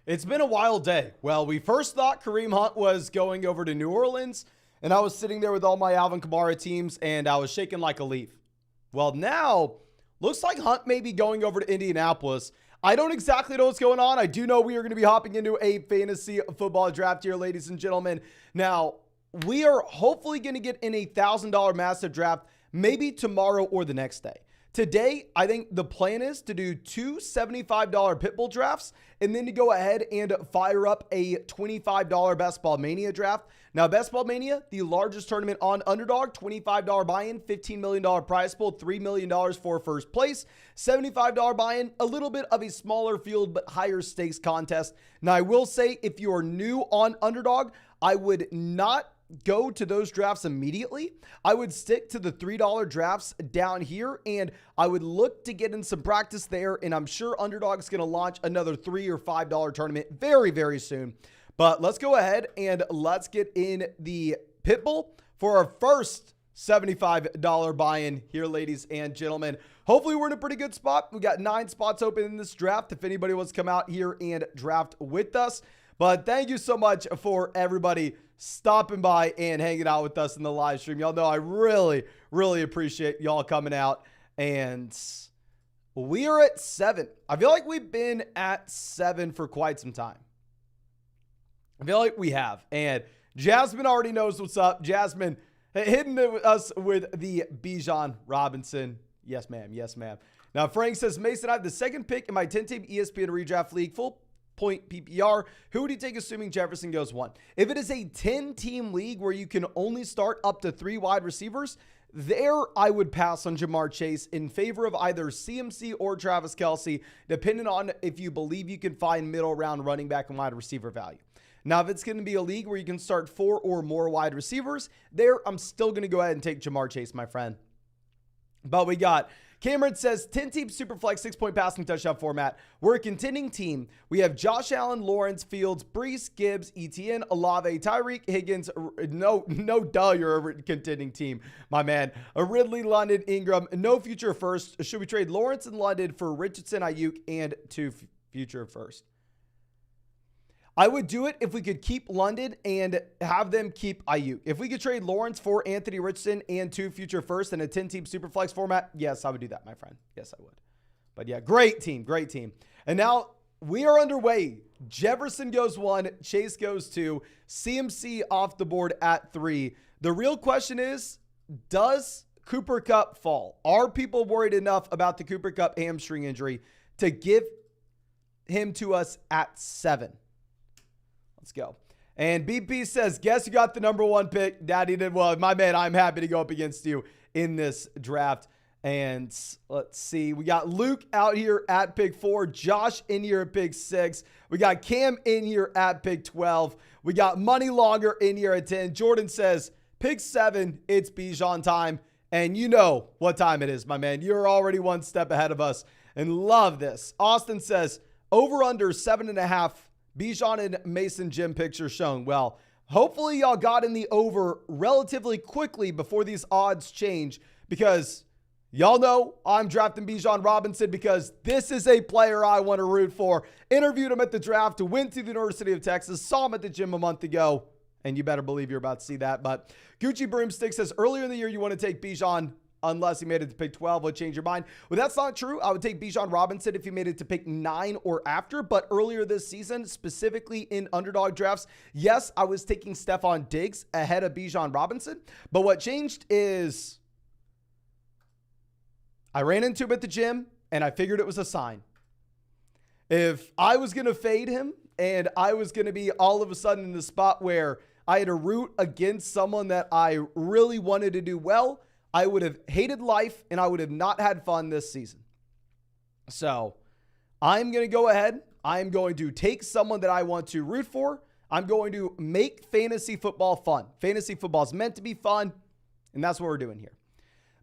It's been a wild day. Well, we first thought Kareem Hunt was going over to New Orleans, and I was sitting there with all my Alvin Kamara teams, and I was shaking like a leaf. Well, now, looks like Hunt may be going over to Indianapolis. I don't exactly know what's going on. I do know we are going to be hopping into a fantasy football draft here, ladies and gentlemen. Now, we are hopefully going to get in a $1,000 massive draft maybe tomorrow or the next day. Today, I think the plan is to do two $75 Pitbull drafts and then to go ahead and fire up a $25 Best Ball Mania draft. Now, Best Ball Mania, the largest tournament on Underdog, $25 buy-in, $15 million prize pool, $3 million for first place, $75 buy-in, a little bit of a smaller field but higher stakes contest. Now, I will say if you are new on Underdog, I would not go to those drafts immediately. I would stick to the $3 drafts down here, and I would look to get in some practice there, and I'm sure Underdog's going to launch another $3 or $5 tournament very, very soon. But let's go ahead and let's get in the Pitbull for our first $75 buy-in here, ladies and gentlemen. Hopefully we're in a pretty good spot. We got 9 spots open in this draft if anybody wants to come out here and draft with us. But thank you so much for everybody stopping by and hanging out with us in the live stream. Y'all know I really, really appreciate y'all coming out. And we are at 7. I feel like we've been at 7 for quite some time. I feel like we have. And Jasmine already knows what's up. Jasmine hitting us with the Bijan Robinson. Yes, ma'am. Yes, ma'am. Now, Frank says, Mason, I have the second pick in my 10-team ESPN redraft league, full point PPR. Who would you take assuming Jefferson goes 1? If it is a 10-team league where you can only start up to 3 wide receivers, there I would pass on Jamar Chase in favor of either CMC or Travis Kelce, depending on if you believe you can find middle round running back and wide receiver value. Now, if it's going to be a league where you can start 4 or more wide receivers, there I'm still going to go ahead and take Jamar Chase, my friend. But we got Cameron says 10-team Superflex 6-point passing touchdown format. We're a contending team. We have Josh Allen, Lawrence, Fields, Brees, Gibbs, Etienne, Olave, Tyreek, Higgins. No, you're a contending team, my man. A Ridley, London, Ingram. No future first. Should we trade Lawrence and London for Richardson, Ayuk, and 2 future first? I would do it if we could keep London and have them keep Ayuk. If we could trade Lawrence for Anthony Richardson and 2 future first in a 10-team Superflex format, yes, I would do that, my friend. Yes, I would. But yeah, great team, great team. And now we are underway. Jefferson goes 1, Chase goes 2, CMC off the board at 3. The real question is, does Cooper Kupp fall? Are people worried enough about the Cooper Kupp hamstring injury to give him to us at 7? Let's go. And BP says, guess you got the number 1 pick. Daddy did well. My man, I'm happy to go up against you in this draft. And let's see. We got Luke out here at pick 4. Josh in here at pick 6. We got Cam in here at pick 12. We got Money Longer in here at 10. Jordan says, pick 7. It's Bijan time. And you know what time it is, my man. You're already 1 step ahead of us. And love this. Austin says, over under 7.5. Bijan and Mason Jim picture shown. Well, hopefully y'all got in the over relatively quickly before these odds change, because y'all know I'm drafting Bijan Robinson because this is a player I want to root for. Interviewed him at the draft, went to the University of Texas, saw him at the gym a month ago, and you better believe you're about to see that. But Gucci Broomstick says earlier in the year you want to take Bijan unless he made it to pick 12, would change your mind. Well, that's not true. I would take Bijan Robinson if he made it to pick 9 or after. But earlier this season, specifically in Underdog drafts, yes, I was taking Stephon Diggs ahead of Bijan Robinson. But what changed is I ran into him at the gym, and I figured it was a sign. If I was going to fade him, and I was going to be all of a sudden in the spot where I had to root against someone that I really wanted to do well, I would have hated life and I would have not had fun this season. So I'm going to go ahead. I'm going to take someone that I want to root for. I'm going to make fantasy football fun. Fantasy football is meant to be fun, and that's what we're doing here.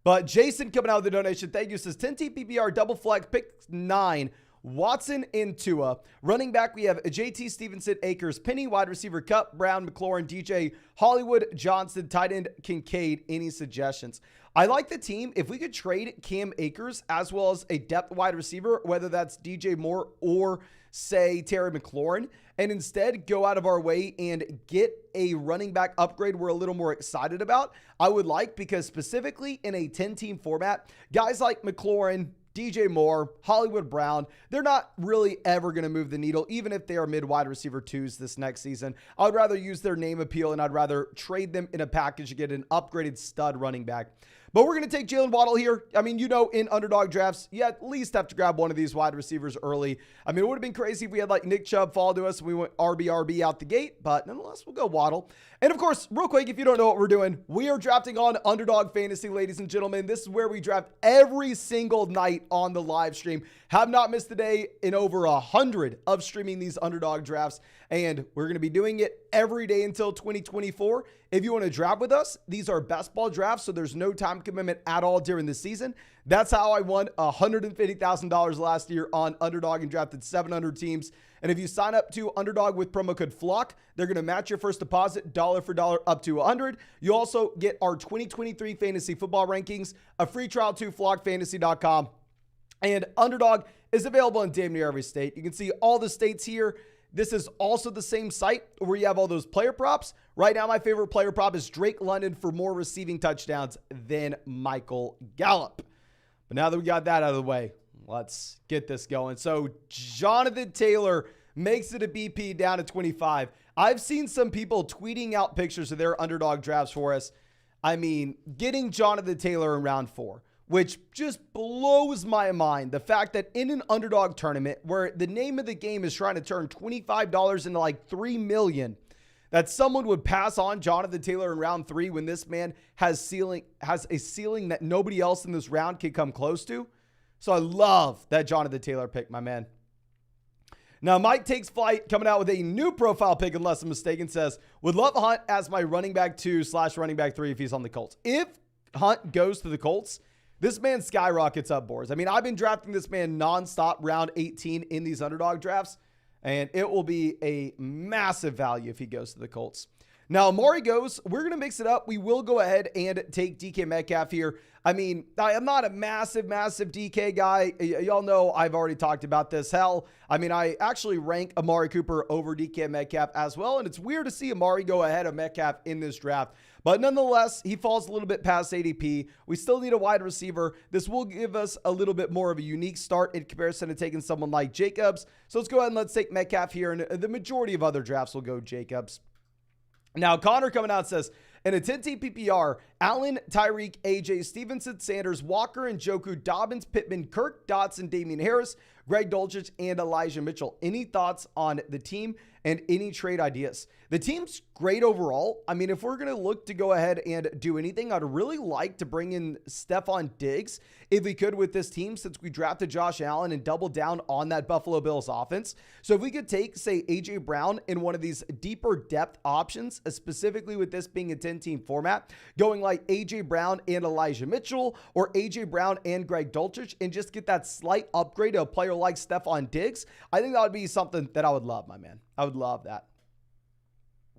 But Jason coming out with the donation, thank you, says 10-team PPR double flex, pick 9. Watson and Tua. Running back, we have JT Stevenson, Akers, Penny, wide receiver, Kupp, Brown, McLaurin, DJ, Hollywood, Johnson, tight end, Kincaid. Any suggestions? I like the team. If we could trade Cam Akers as well as a depth wide receiver, whether that's DJ Moore or say, Terry McLaurin, and instead go out of our way and get a running back upgrade we're a little more excited about, I would like, because specifically in a 10-team format, guys like McLaurin, DJ Moore, Hollywood Brown, they're not really ever going to move the needle, even if they are mid-wide receiver 2s this next season. I would rather use their name appeal, and I'd rather trade them in a package to get an upgraded stud running back. But we're going to take Jalen Waddle here. I mean, in underdog drafts, you at least have to grab one of these wide receivers early. I mean, it would have been crazy if we had like Nick Chubb fall to us and we went RB out the gate, but nonetheless, we'll go Waddle. And of course, real quick, if you don't know what we're doing, we are drafting on Underdog Fantasy, ladies and gentlemen. This is where we draft every single night on the live stream. Have not missed a day in over 100 of streaming these underdog drafts, and we're going to be doing it every day until 2024. If you want to draft with us, these are best ball drafts, so there's no time commitment at all during the season. That's how I won $150,000 last year on Underdog and drafted 700 teams. And if you sign up to Underdog with promo code FLOCK, they're going to match your first deposit dollar for dollar up to $100. You also get our 2023 fantasy football rankings, a free trial to flockfantasy.com. And Underdog is available in damn near every state. You can see all the states here. This is also the same site where you have all those player props. Right now, my favorite player prop is Drake London for more receiving touchdowns than Michael Gallup. But now that we got that out of the way, let's get this going. So Jonathan Taylor makes it a BP down to 25. I've seen some people tweeting out pictures of their underdog drafts for us. I mean, getting Jonathan Taylor in round 4, which just blows my mind. The fact that in an underdog tournament where the name of the game is trying to turn $25 into like $3 million, that someone would pass on Jonathan Taylor in round 3 when this man has a ceiling that nobody else in this round can come close to. So I love that Jonathan Taylor pick, my man. Now, Mike Takes Flight coming out with a new profile pick, unless I'm mistaken, says, would love Hunt as my running back 2/running back 3 if he's on the Colts. If Hunt goes to the Colts, this man skyrockets up boards. I mean, I've been drafting this man nonstop round 18 in these underdog drafts, and it will be a massive value if he goes to the Colts. Now, Amari goes, we're going to mix it up. We will go ahead and take DK Metcalf here. I mean, I am not a massive DK guy. Y'all know I've already talked about this. Hell, I mean, I actually rank Amari Cooper over DK Metcalf as well, and it's weird to see Amari go ahead of Metcalf in this draft. But nonetheless, he falls a little bit past ADP. We still need a wide receiver. This will give us a little bit more of a unique start in comparison to taking someone like Jacobs. So let's go ahead and let's take Metcalf here, and the majority of other drafts will go Jacobs. Now, Connor coming out says, in a 10-team PPR, Allen, Tyreek, AJ, Stevenson, Sanders, Walker, and Njoku, Dobbins, Pittman, Kirk, Dotson, Damian Harris, Greg Dulcich, and Elijah Mitchell. Any thoughts on the team and any trade ideas? The team's great overall. I mean, if we're going to look to go ahead and do anything, I'd really like to bring in Stephon Diggs if we could with this team, since we drafted Josh Allen and doubled down on that Buffalo Bills offense. So if we could take, say, AJ Brown in one of these deeper depth options, specifically with this being a 10-team format, going like AJ Brown and Elijah Mitchell, or AJ Brown and Greg Dulcich, and just get that slight upgrade to a player like Stephon Diggs, I think that would be something that I would love, my man. I would love that.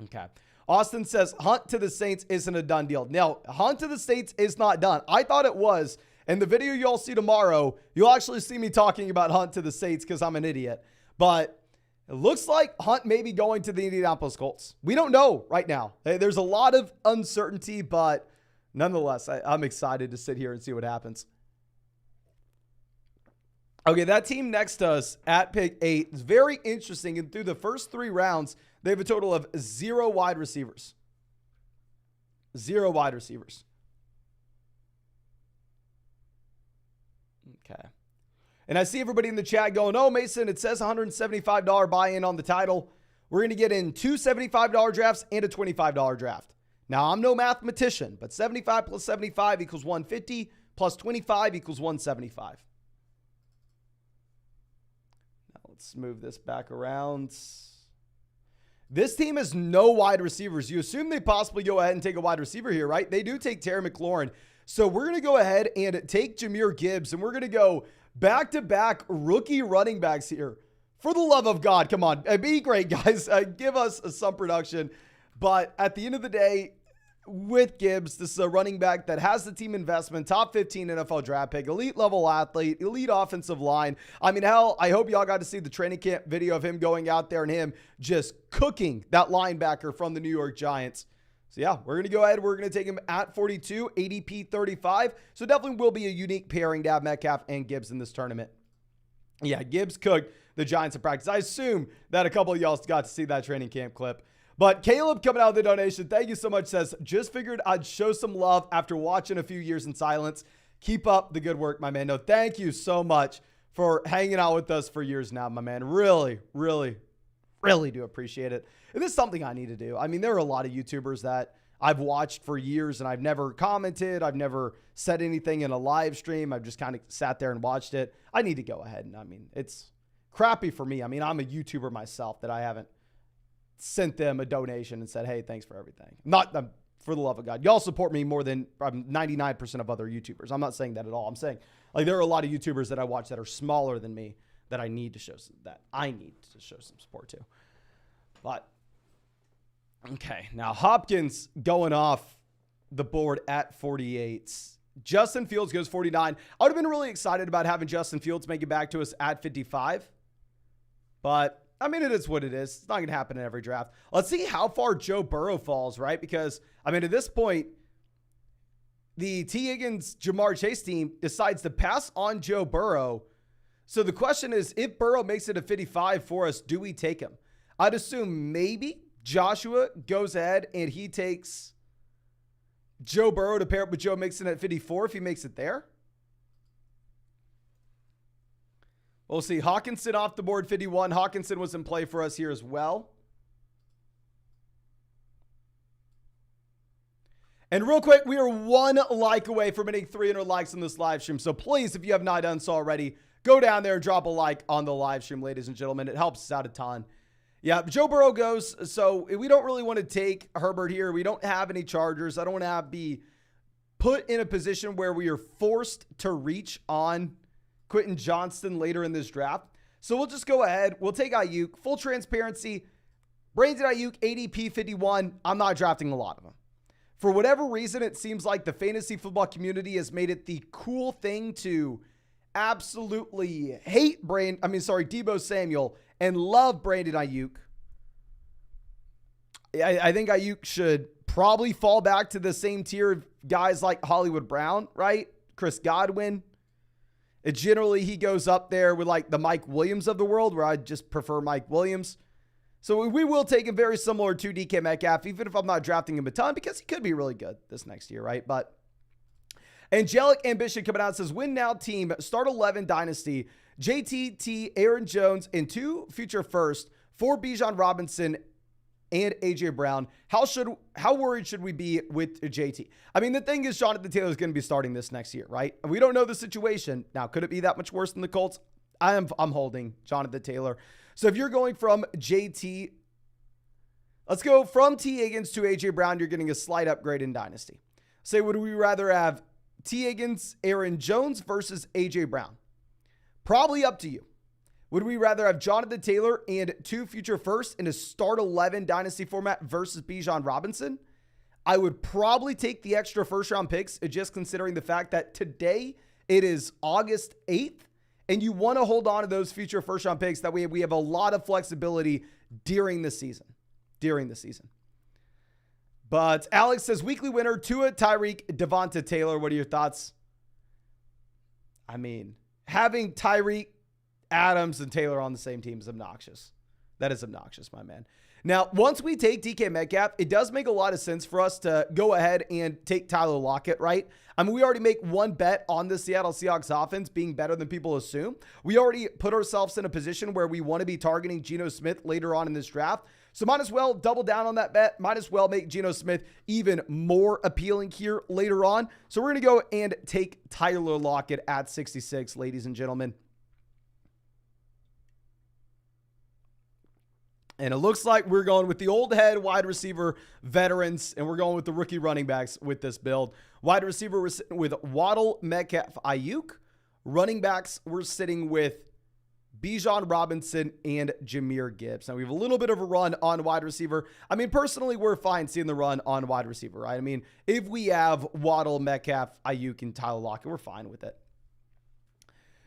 Okay. Austin says, Hunt to the Saints isn't a done deal. Now, Hunt to the Saints is not done. I thought it was. In the video you'll see tomorrow, you'll actually see me talking about Hunt to the Saints because I'm an idiot. But it looks like Hunt may be going to the Indianapolis Colts. We don't know right now. There's a lot of uncertainty, but nonetheless, I'm excited to sit here and see what happens. Okay, that team next to us at pick 8 is very interesting. And through the first 3 rounds, they have a total of 0 wide receivers. 0 wide receivers. Okay. And I see everybody in the chat going, oh, Mason, it says $175 buy-in on the title. We're going to get in 2 $75 drafts and a $25 draft. Now, I'm no mathematician, but 75 plus 75 equals 150 plus 25 equals 175. Now, let's move this back around. This team has no wide receivers. You assume they possibly go ahead and take a wide receiver here, right? They do take Terry McLaurin. So we're going to go ahead and take Jamir Gibbs, and we're going to go back-to-back rookie running backs here. For the love of God, come on. Be great, guys. Give us some production. But at the end of the day, with Gibbs. This is a running back that has the team investment, top 15 NFL draft pick, elite level athlete, elite offensive line. I mean, hell, I hope y'all got to see the training camp video of him going out there and him just cooking that linebacker from the New York Giants. So yeah, we're going to go ahead. We're going to take him at 42, ADP 35. So definitely will be a unique pairing to have Metcalf and Gibbs in this tournament. Yeah, Gibbs cooked the Giants in practice. I assume that a couple of y'all got to see that training camp clip. But Caleb coming out of the donation, thank you so much, says, just figured I'd show some love after watching a few years in silence. Keep up the good work, my man. No, thank you so much for hanging out with us for years now, my man. Really, really, really do appreciate it. And this is something I need to do. I mean, there are a lot of YouTubers that I've watched for years and I've never commented. I've never said anything in a live stream. I've just kind of sat there and watched it. I need to go ahead. And I mean, it's crappy for me. I mean, I'm a YouTuber myself that I haven't sent them a donation and said, hey, thanks for everything. Not for the love of God. Y'all support me more than 99% of other YouTubers. I'm not saying that at all. I'm saying like there are a lot of YouTubers that I watch that are smaller than me that I need to show some support to. But okay, now Hopkins going off the board at 48. Justin Fields goes 49. I would have been really excited about having Justin Fields make it back to us at 55. But I mean, it is what it is. It's not going to happen in every draft. Let's see how far Joe Burrow falls, right? Because, I mean, at this point, the T. Higgins, Jamar Chase team decides to pass on Joe Burrow. So the question is, if Burrow makes it a 55 for us, do we take him? I'd assume maybe Joshua goes ahead and he takes Joe Burrow to pair up with Joe Mixon at 54 if he makes it there. We'll see. Hawkinson off the board, 51. Hawkinson was in play for us here as well. And real quick, we are one like away from hitting 300 likes on this live stream. So please, if you have not done so already, go down there and drop a like on the live stream, ladies and gentlemen. It helps us out a ton. Yeah, Joe Burrow goes. So we don't really want to take Herbert here. We don't have any Chargers. I don't want to be put in a position where we are forced to reach on Quentin Johnston later in this draft. So we'll just go ahead. We'll take Ayuk. Full transparency. Brandon Ayuk, ADP 51. I'm not drafting a lot of them. For whatever reason, it seems like the fantasy football community has made it the cool thing to absolutely hate Deebo Samuel and love Brandon Ayuk. I think Ayuk should probably fall back to the same tier of guys like Hollywood Brown, right? Chris Godwin. Generally, he goes up there with like the Mike Williams of the world, where I just prefer Mike Williams. So we will take him very similar to DK Metcalf, even if I'm not drafting him a ton, because he could be really good this next year, right? But Angelic Ambition coming out says, win now team, start 11 Dynasty, JTT, Aaron Jones, and 2 future first for Bijan Robinson and AJ Brown. How worried should we be with JT? I mean, the thing is, Jonathan Taylor is going to be starting this next year, right? We don't know the situation. Now, could it be that much worse than the Colts? I'm holding Jonathan Taylor. So if you're going from JT, let's go from T. Higgins to AJ Brown. You're getting a slight upgrade in Dynasty. Say, would we rather have T. Higgins, Aaron Jones versus AJ Brown? Probably up to you. Would we rather have Jonathan Taylor and 2 future firsts in a start 11 Dynasty format versus Bijan Robinson? I would probably take the extra first round picks, just considering the fact that today it is August 8th and you want to hold on to those future first round picks. That way we have a lot of flexibility during the season. But Alex says, weekly winner, Tua, Tyreek, Devonta Taylor. What are your thoughts? I mean, having Tyreek, Adams, and Taylor on the same team is obnoxious. That is obnoxious, my man. Now, once we take DK Metcalf, it does make a lot of sense for us to go ahead and take Tyler Lockett, right? I mean, we already make one bet on the Seattle Seahawks offense being better than people assume. We already put ourselves in a position where we want to be targeting Geno Smith later on in this draft. So might as well double down on that bet. Might as well make Geno Smith even more appealing here later on. So we're going to go and take Tyler Lockett at 66, ladies and gentlemen. And it looks like we're going with the old head wide receiver veterans, and we're going with the rookie running backs with this build. Wide receiver, we're sitting with Waddle, Metcalf, Ayuk. Running backs, we're sitting with Bijan Robinson, and Jamir Gibbs. Now, we have a little bit of a run on wide receiver. I mean, personally, we're fine seeing the run on wide receiver, right? I mean, if we have Waddle, Metcalf, Ayuk, and Tyler Lockett, we're fine with it.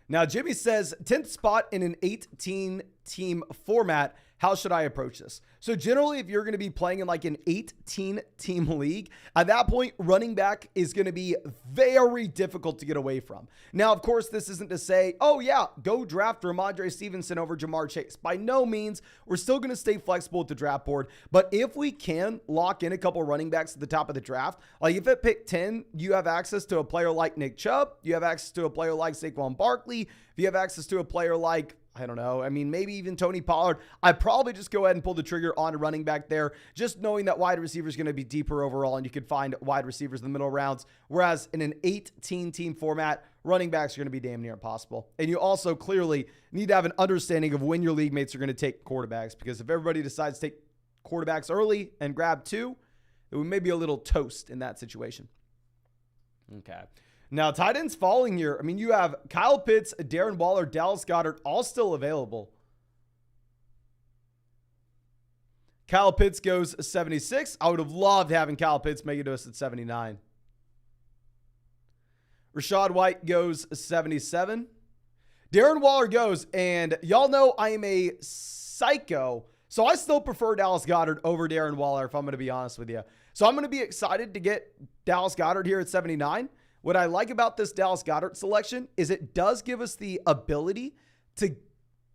Now, Jimmy says, 10th spot in an 18-team format. How should I approach this? So generally, if you're going to be playing in like an 18-team league, at that point, running back is going to be very difficult to get away from. Now, of course, this isn't to say, oh yeah, go draft Ramondre Stevenson over Jamar Chase. By no means, we're still going to stay flexible at the draft board. But if we can lock in a couple running backs at the top of the draft, like if at pick 10, you have access to a player like Nick Chubb, you have access to a player like Saquon Barkley, if you have access to a player like, I don't know, I mean, maybe even Tony Pollard, I'd probably just go ahead and pull the trigger on a running back there, just knowing that wide receiver is going to be deeper overall, and you could find wide receivers in the middle rounds. Whereas in an 18-team format, running backs are going to be damn near impossible. And you also clearly need to have an understanding of when your league mates are going to take quarterbacks, because if everybody decides to take quarterbacks early and grab two, it would maybe a little toast in that situation. Okay. Now, tight ends falling here. I mean, you have Kyle Pitts, Darren Waller, Dallas Goedert, all still available. Kyle Pitts goes 76. I would have loved having Kyle Pitts make it to us at 79. Rachaad White goes 77. Darren Waller goes, and y'all know I am a psycho, so I still prefer Dallas Goedert over Darren Waller, if I'm going to be honest with you. So I'm going to be excited to get Dallas Goedert here at 79. What I like about this Dallas Goedert selection is it does give us the ability to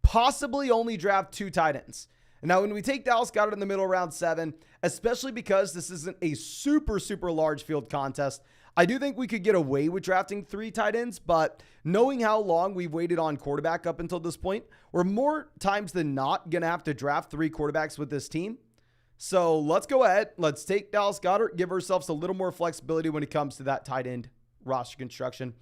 possibly only draft two tight ends. Now, when we take Dallas Goedert in the middle round 7, especially because this isn't a super, super large field contest, I do think we could get away with drafting 3 tight ends, but knowing how long we've waited on quarterback up until this point, we're more times than not going to have to draft 3 quarterbacks with this team. So let's go ahead. Let's take Dallas Goedert, give ourselves a little more flexibility when it comes to that tight end roster construction.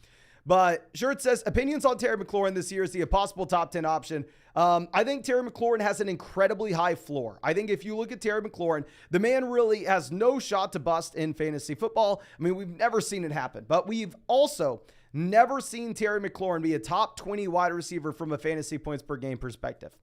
But sure, it says opinions on Terry McLaurin this year is he a possible top 10 option. I think Terry McLaurin has an incredibly high floor. I think if you look at Terry McLaurin, the man really has no shot to bust in fantasy football. I mean, we've never seen it happen, but we've also never seen Terry McLaurin be a top 20 wide receiver from a fantasy points per game perspective.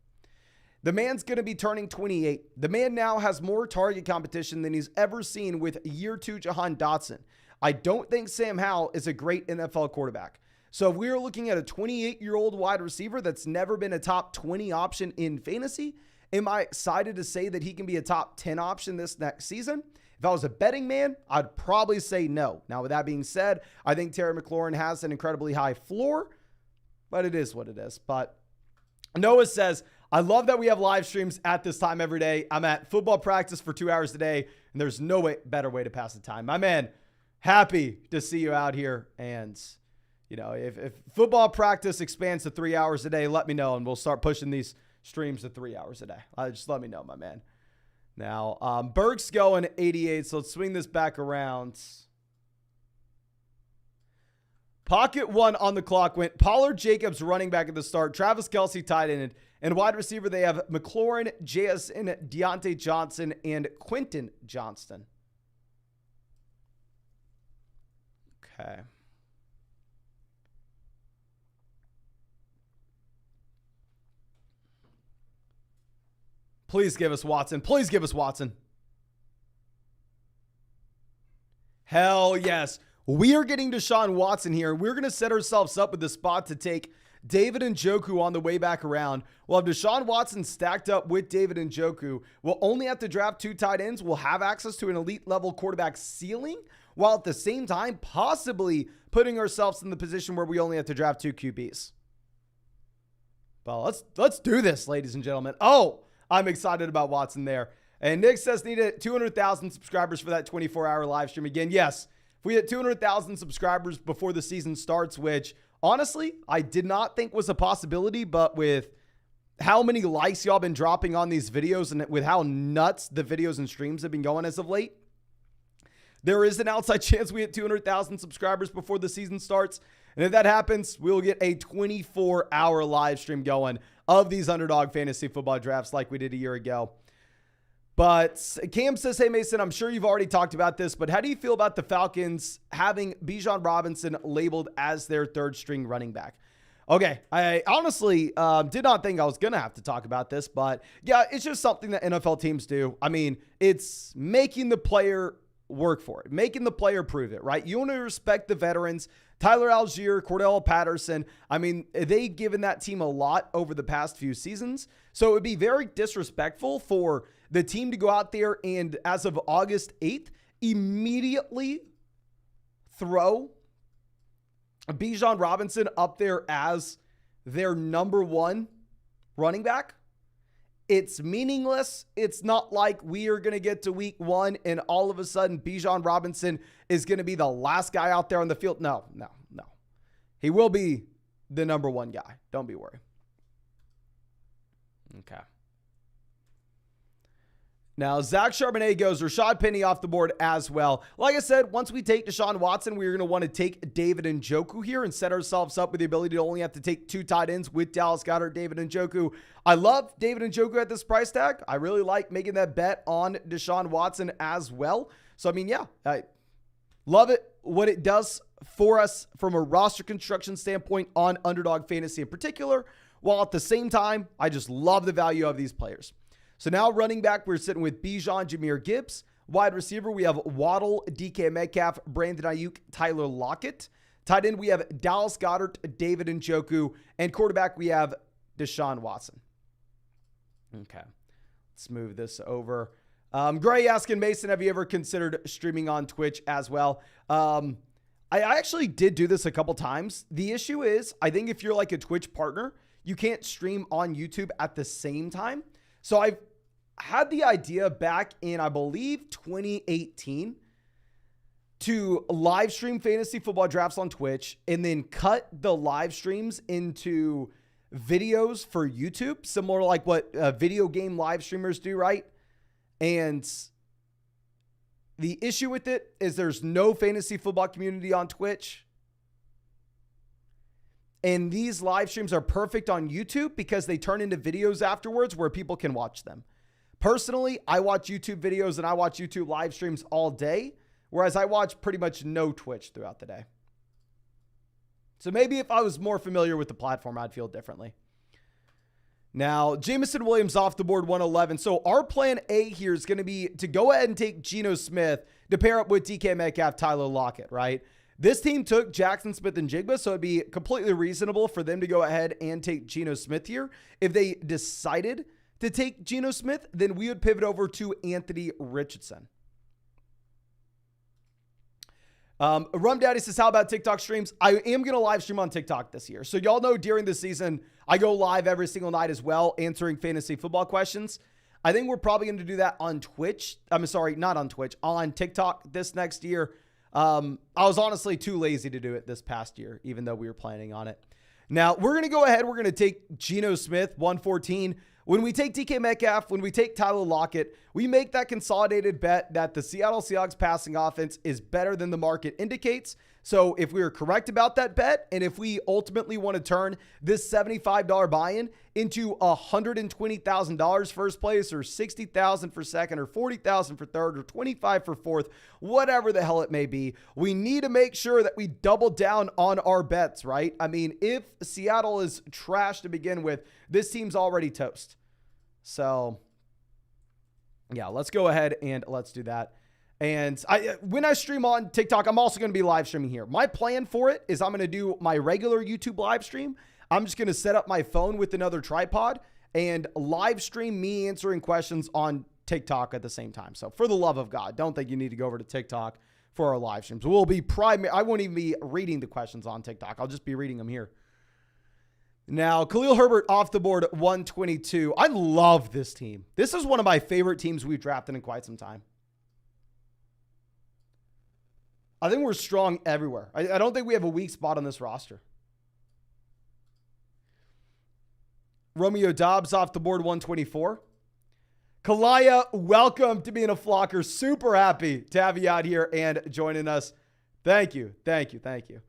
The man's going to be turning 28. The man now has more target competition than he's ever seen with year 2 Jahan Dotson. I don't think Sam Howell is a great NFL quarterback. So if we're looking at a 28-year-old wide receiver that's never been a top 20 option in fantasy, am I excited to say that he can be a top 10 option this next season? If I was a betting man, I'd probably say no. Now, with that being said, I think Terry McLaurin has an incredibly high floor, but it is what it is. But Noah says, I love that we have live streams at this time every day. I'm at football practice for 2 hours a day, and there's no better way to pass the time. My man, happy to see you out here. And, you know, if football practice expands to 3 hours a day, let me know, and we'll start pushing these streams to 3 hours a day. Just let me know, my man. Now, Berg's going 88, so let's swing this back around. Pocket 1 on the clock went Pollard, Jacobs running back at the start, Travis Kelce tight end, and wide receiver they have McLaurin, JSN, Deontay Johnson, and Quentin Johnston. Okay. Please give us Watson. Please give us Watson. Hell yes. We are getting Deshaun Watson here. We're going to set ourselves up with the spot to take David Njoku on the way back around. We'll have Deshaun Watson stacked up with David Njoku. We'll only have to draft 2 tight ends. We'll have access to an elite level quarterback ceiling, while at the same time possibly putting ourselves in the position where we only have to draft 2 QBs. Well, let's do this, ladies and gentlemen. Oh, I'm excited about Watson there. And Nick says need 200,000 subscribers for that 24-hour live stream. Again, yes, if we hit 200,000 subscribers before the season starts, which honestly, I did not think was a possibility, but with how many likes y'all been dropping on these videos and with how nuts the videos and streams have been going as of late, there is an outside chance we hit 200,000 subscribers before the season starts. And if that happens, we'll get a 24-hour live stream going of these Underdog Fantasy Football drafts like we did a year ago. But Cam says, hey, Mason, I'm sure you've already talked about this, but how do you feel about the Falcons having Bijan Robinson labeled as their 3rd string running back? Okay, I honestly did not think I was going to have to talk about this, but yeah, it's just something that NFL teams do. I mean, it's making the player work for it, making the player prove it, right? You want to respect the veterans. Tyler Algier, Cordell Patterson. I mean, they've given that team a lot over the past few seasons. So it would be very disrespectful for the team to go out there and, as of August 8th, immediately throw Bijan Robinson up there as their number one running back. It's meaningless. It's not like we are going to get to week 1 and all of a sudden Bijan Robinson is going to be the last guy out there on the field. No. He will be the number 1 guy. Don't be worried. Okay. Now, Zach Charbonnet goes Rashad Penny off the board as well. Like I said, once we take Deshaun Watson, we're going to want to take David Njoku here and set ourselves up with the ability to only have to take 2 tight ends with Dallas Goedert, David Njoku. I love David Njoku at this price tag. I really like making that bet on Deshaun Watson as well. So, I mean, yeah, I love it, what it does for us from a roster construction standpoint on Underdog Fantasy in particular, while at the same time, I just love the value of these players. So now running back, we're sitting with Bijan, Jamir, Gibbs. Wide receiver, we have Waddle, DK Metcalf, Brandon Ayuk, Tyler Lockett. Tight end, we have Dallas Goedert, David Njoku. And quarterback, we have Deshaun Watson. Okay, let's move this over. Gray asking Mason, have you ever considered streaming on Twitch as well? I actually did do this a couple times. The issue is, I think if you're like a Twitch partner, you can't stream on YouTube at the same time. So I've had the idea back in, I believe, 2018 to live stream fantasy football drafts on Twitch and then cut the live streams into videos for YouTube, similar to like what video game live streamers do, right? And the issue with it is there's no fantasy football community on Twitch. And these live streams are perfect on YouTube because they turn into videos afterwards where people can watch them. Personally, I watch YouTube videos and I watch YouTube live streams all day, whereas I watch pretty much no Twitch throughout the day. So maybe if I was more familiar with the platform, I'd feel differently. Now, Jameson Williams off the board 111. So our plan A here is going to be to go ahead and take Geno Smith to pair up with DK Metcalf, Tyler Lockett, right? This team took Jackson Smith and Jigba, so it'd be completely reasonable for them to go ahead and take Geno Smith here. If they decided to take Geno Smith, then we would pivot over to Anthony Richardson. Rum Daddy says, how about TikTok streams? I am going to live stream on TikTok this year. So y'all know during the season, I go live every single night as well, answering fantasy football questions. I think we're probably going to do that on Twitch. I'm sorry, not on Twitch, on TikTok this next year. I was honestly too lazy to do it this past year, even though we were planning on it. Now, we're going to go ahead. We're going to take Geno Smith, 114. When we take DK Metcalf, when we take Tyler Lockett, we make that consolidated bet that the Seattle Seahawks passing offense is better than the market indicates. So if we are correct about that bet, and if we ultimately want to turn this $75 buy-in into $120,000 first place, or $60,000 for second, or $40,000 for third, or $25,000 for fourth, whatever the hell it may be, we need to make sure that we double down on our bets, right? I mean, if Seattle is trash to begin with, this team's already toast. So yeah, let's go ahead and let's do that. And when I stream on TikTok, I'm also going to be live streaming here. My plan for it is I'm going to do my regular YouTube live stream. I'm just going to set up my phone with another tripod and live stream me answering questions on TikTok at the same time. So for the love of God, don't think you need to go over to TikTok for our live streams. We'll be I won't even be reading the questions on TikTok. I'll just be reading them here. Now, Khalil Herbert off the board 122. I love this team. This is one of my favorite teams we've drafted in quite some time. I think we're strong everywhere. I don't think we have a weak spot on this roster. Romeo Dobbs off the board 124. Kalaya, welcome to being a flocker. Super happy to have you out here and joining us. Thank you. Thank you. Thank you.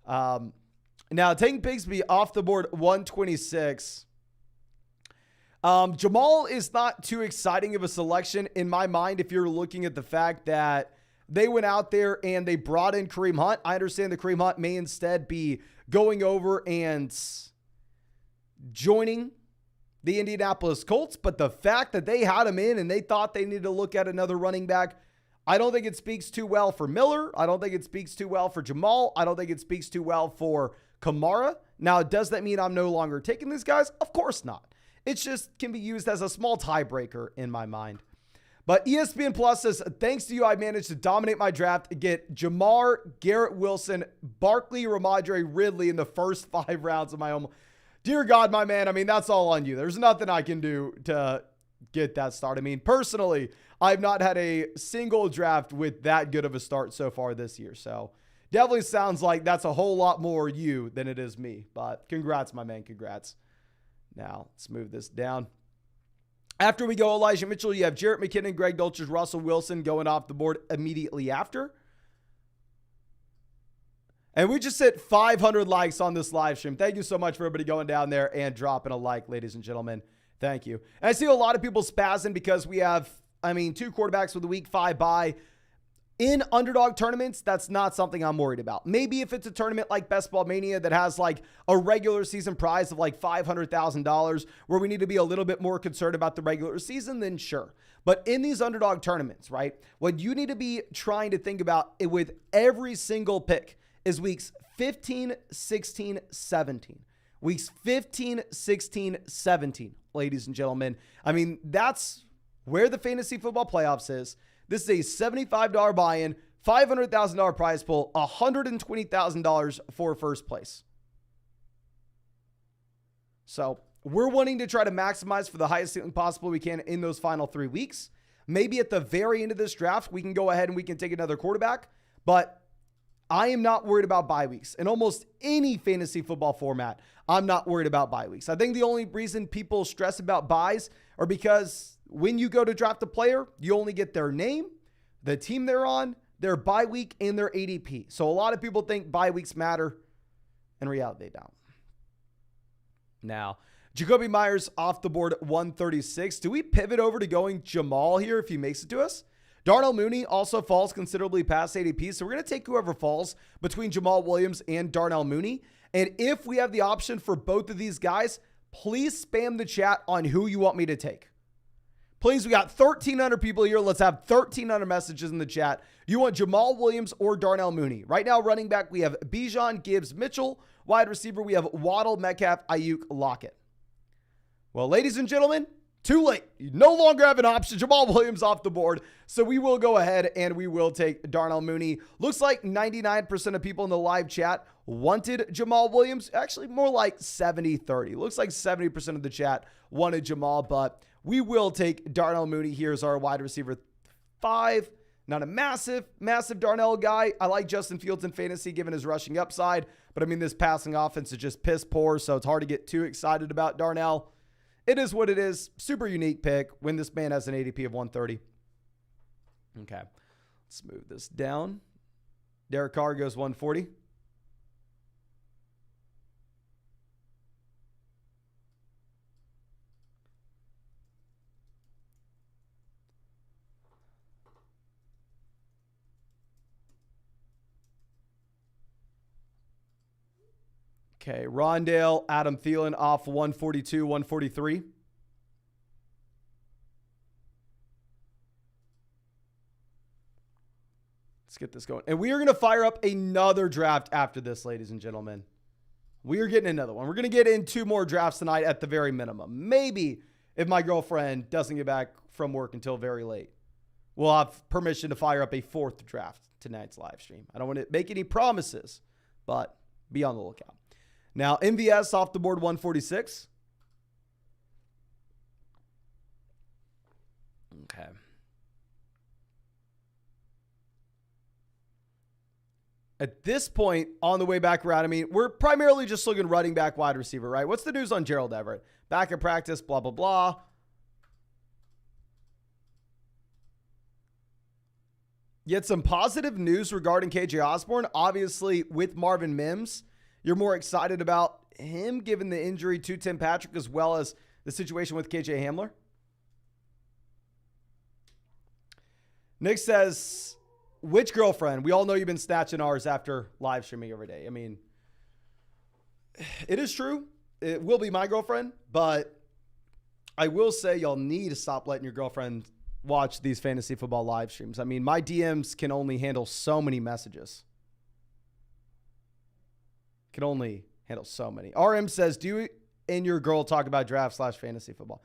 Now, taking Bigsby off the board 126. Jamal is not too exciting of a selection in my mind if you're looking at the fact that they went out there and they brought in Kareem Hunt. I understand that Kareem Hunt may instead be going over and joining the Indianapolis Colts, but the fact that they had him in and they thought they needed to look at another running back, I don't think it speaks too well for Miller. I don't think it speaks too well for Jamal. I don't think it speaks too well for Kamara. Now, does that mean I'm no longer taking these guys? Of course not. It just can be used as a small tiebreaker in my mind. But ESPN Plus says, thanks to you, I managed to dominate my draft, get Jamar, Garrett Wilson, Barkley, Ramadre, Ridley in the first 5 rounds of my own. Dear God, my man, I mean, that's all on you. There's nothing I can do to get that start. I mean, personally, I've not had a single draft with that good of a start so far this year. So definitely sounds like that's a whole lot more you than it is me. But congrats, my man. Congrats. Now, let's move this down. After we go Elijah Mitchell, you have Jarrett McKinnon, Greg Dulcich, Russell Wilson going off the board immediately after. And we just hit 500 likes on this live stream. Thank you so much for everybody going down there and dropping a like, ladies and gentlemen. Thank you. And I see a lot of people spazzing because we have, 2 quarterbacks with a week 5 bye. In underdog tournaments, that's not something I'm worried about. Maybe if it's a tournament like Best Ball Mania that has like a regular season prize of like $500,000 where we need to be a little bit more concerned about the regular season, then sure. But in these underdog tournaments, right, what you need to be trying to think about with every single pick is weeks 15, 16, 17. Weeks 15, 16, 17, ladies and gentlemen. I mean, that's where the fantasy football playoffs is. This is a $75 buy-in, $500,000 prize pool, $120,000 for first place. So we're wanting to try to maximize for the highest ceiling possible we can in those final 3 weeks. Maybe at the very end of this draft, we can go ahead and we can take another quarterback. But I am not worried about bye weeks. In almost any fantasy football format, I'm not worried about bye weeks. I think the only reason people stress about buys are because when you go to draft a player, you only get their name, the team they're on, their bye week, and their ADP. So a lot of people think bye weeks matter. In reality, they don't. Now, Jacoby Myers off the board at 136. Do we pivot over to going Jamal here if he makes it to us? Darnell Mooney also falls considerably past ADP. So we're going to take whoever falls between Jamal Williams and Darnell Mooney. And if we have the option for both of these guys, please spam the chat on who you want me to take. Please, we got 1,300 people here. Let's have 1,300 messages in the chat. Do you want Jamal Williams or Darnell Mooney? Right now, running back, we have Bijan, Gibbs, Mitchell. Wide receiver, we have Waddle, Metcalf, Ayuk, Lockett. Well, ladies and gentlemen, too late. You no longer have an option. Jamal Williams off the board. So we will go ahead and we will take Darnell Mooney. Looks like 99% of people in the live chat wanted Jamal Williams. Actually, more like 70-30. Looks like 70% of the chat wanted Jamal, but we will take Darnell Mooney here as our wide receiver 5. Not a massive Darnell guy. I like Justin Fields in fantasy given his rushing upside, but this passing offense is just piss poor, so it's hard to get too excited about Darnell. It is what it is. Super unique pick when this man has an ADP of 130. Okay, let's move this down. Derek Carr goes 140. Okay, Rondale, Adam Thielen off 142, 143. Let's get this going. And we are going to fire up another draft after this, ladies and gentlemen. We are getting another one. We're going to get in 2 more drafts tonight at the very minimum. Maybe if my girlfriend doesn't get back from work until very late, we'll have permission to fire up a 4th draft tonight's live stream. I don't want to make any promises, but be on the lookout. Now, MVS off the board 146. Okay. At this point, on the way back around, we're primarily just looking running back, wide receiver, right? What's the news on Gerald Everett? Back in practice, blah, blah, blah. Yet some positive news regarding KJ Osborne. Obviously, with Marvin Mims, you're more excited about him given the injury to Tim Patrick as well as the situation with KJ Hamler. Nick says, which girlfriend? We all know you've been snatching ours after live streaming every day. I mean, it is true. It will be my girlfriend, but I will say y'all need to stop letting your girlfriend watch these fantasy football live streams. I mean, my DMs can only handle so many messages. Can only handle so many. RM says, do you and your girl talk about draft/fantasy football?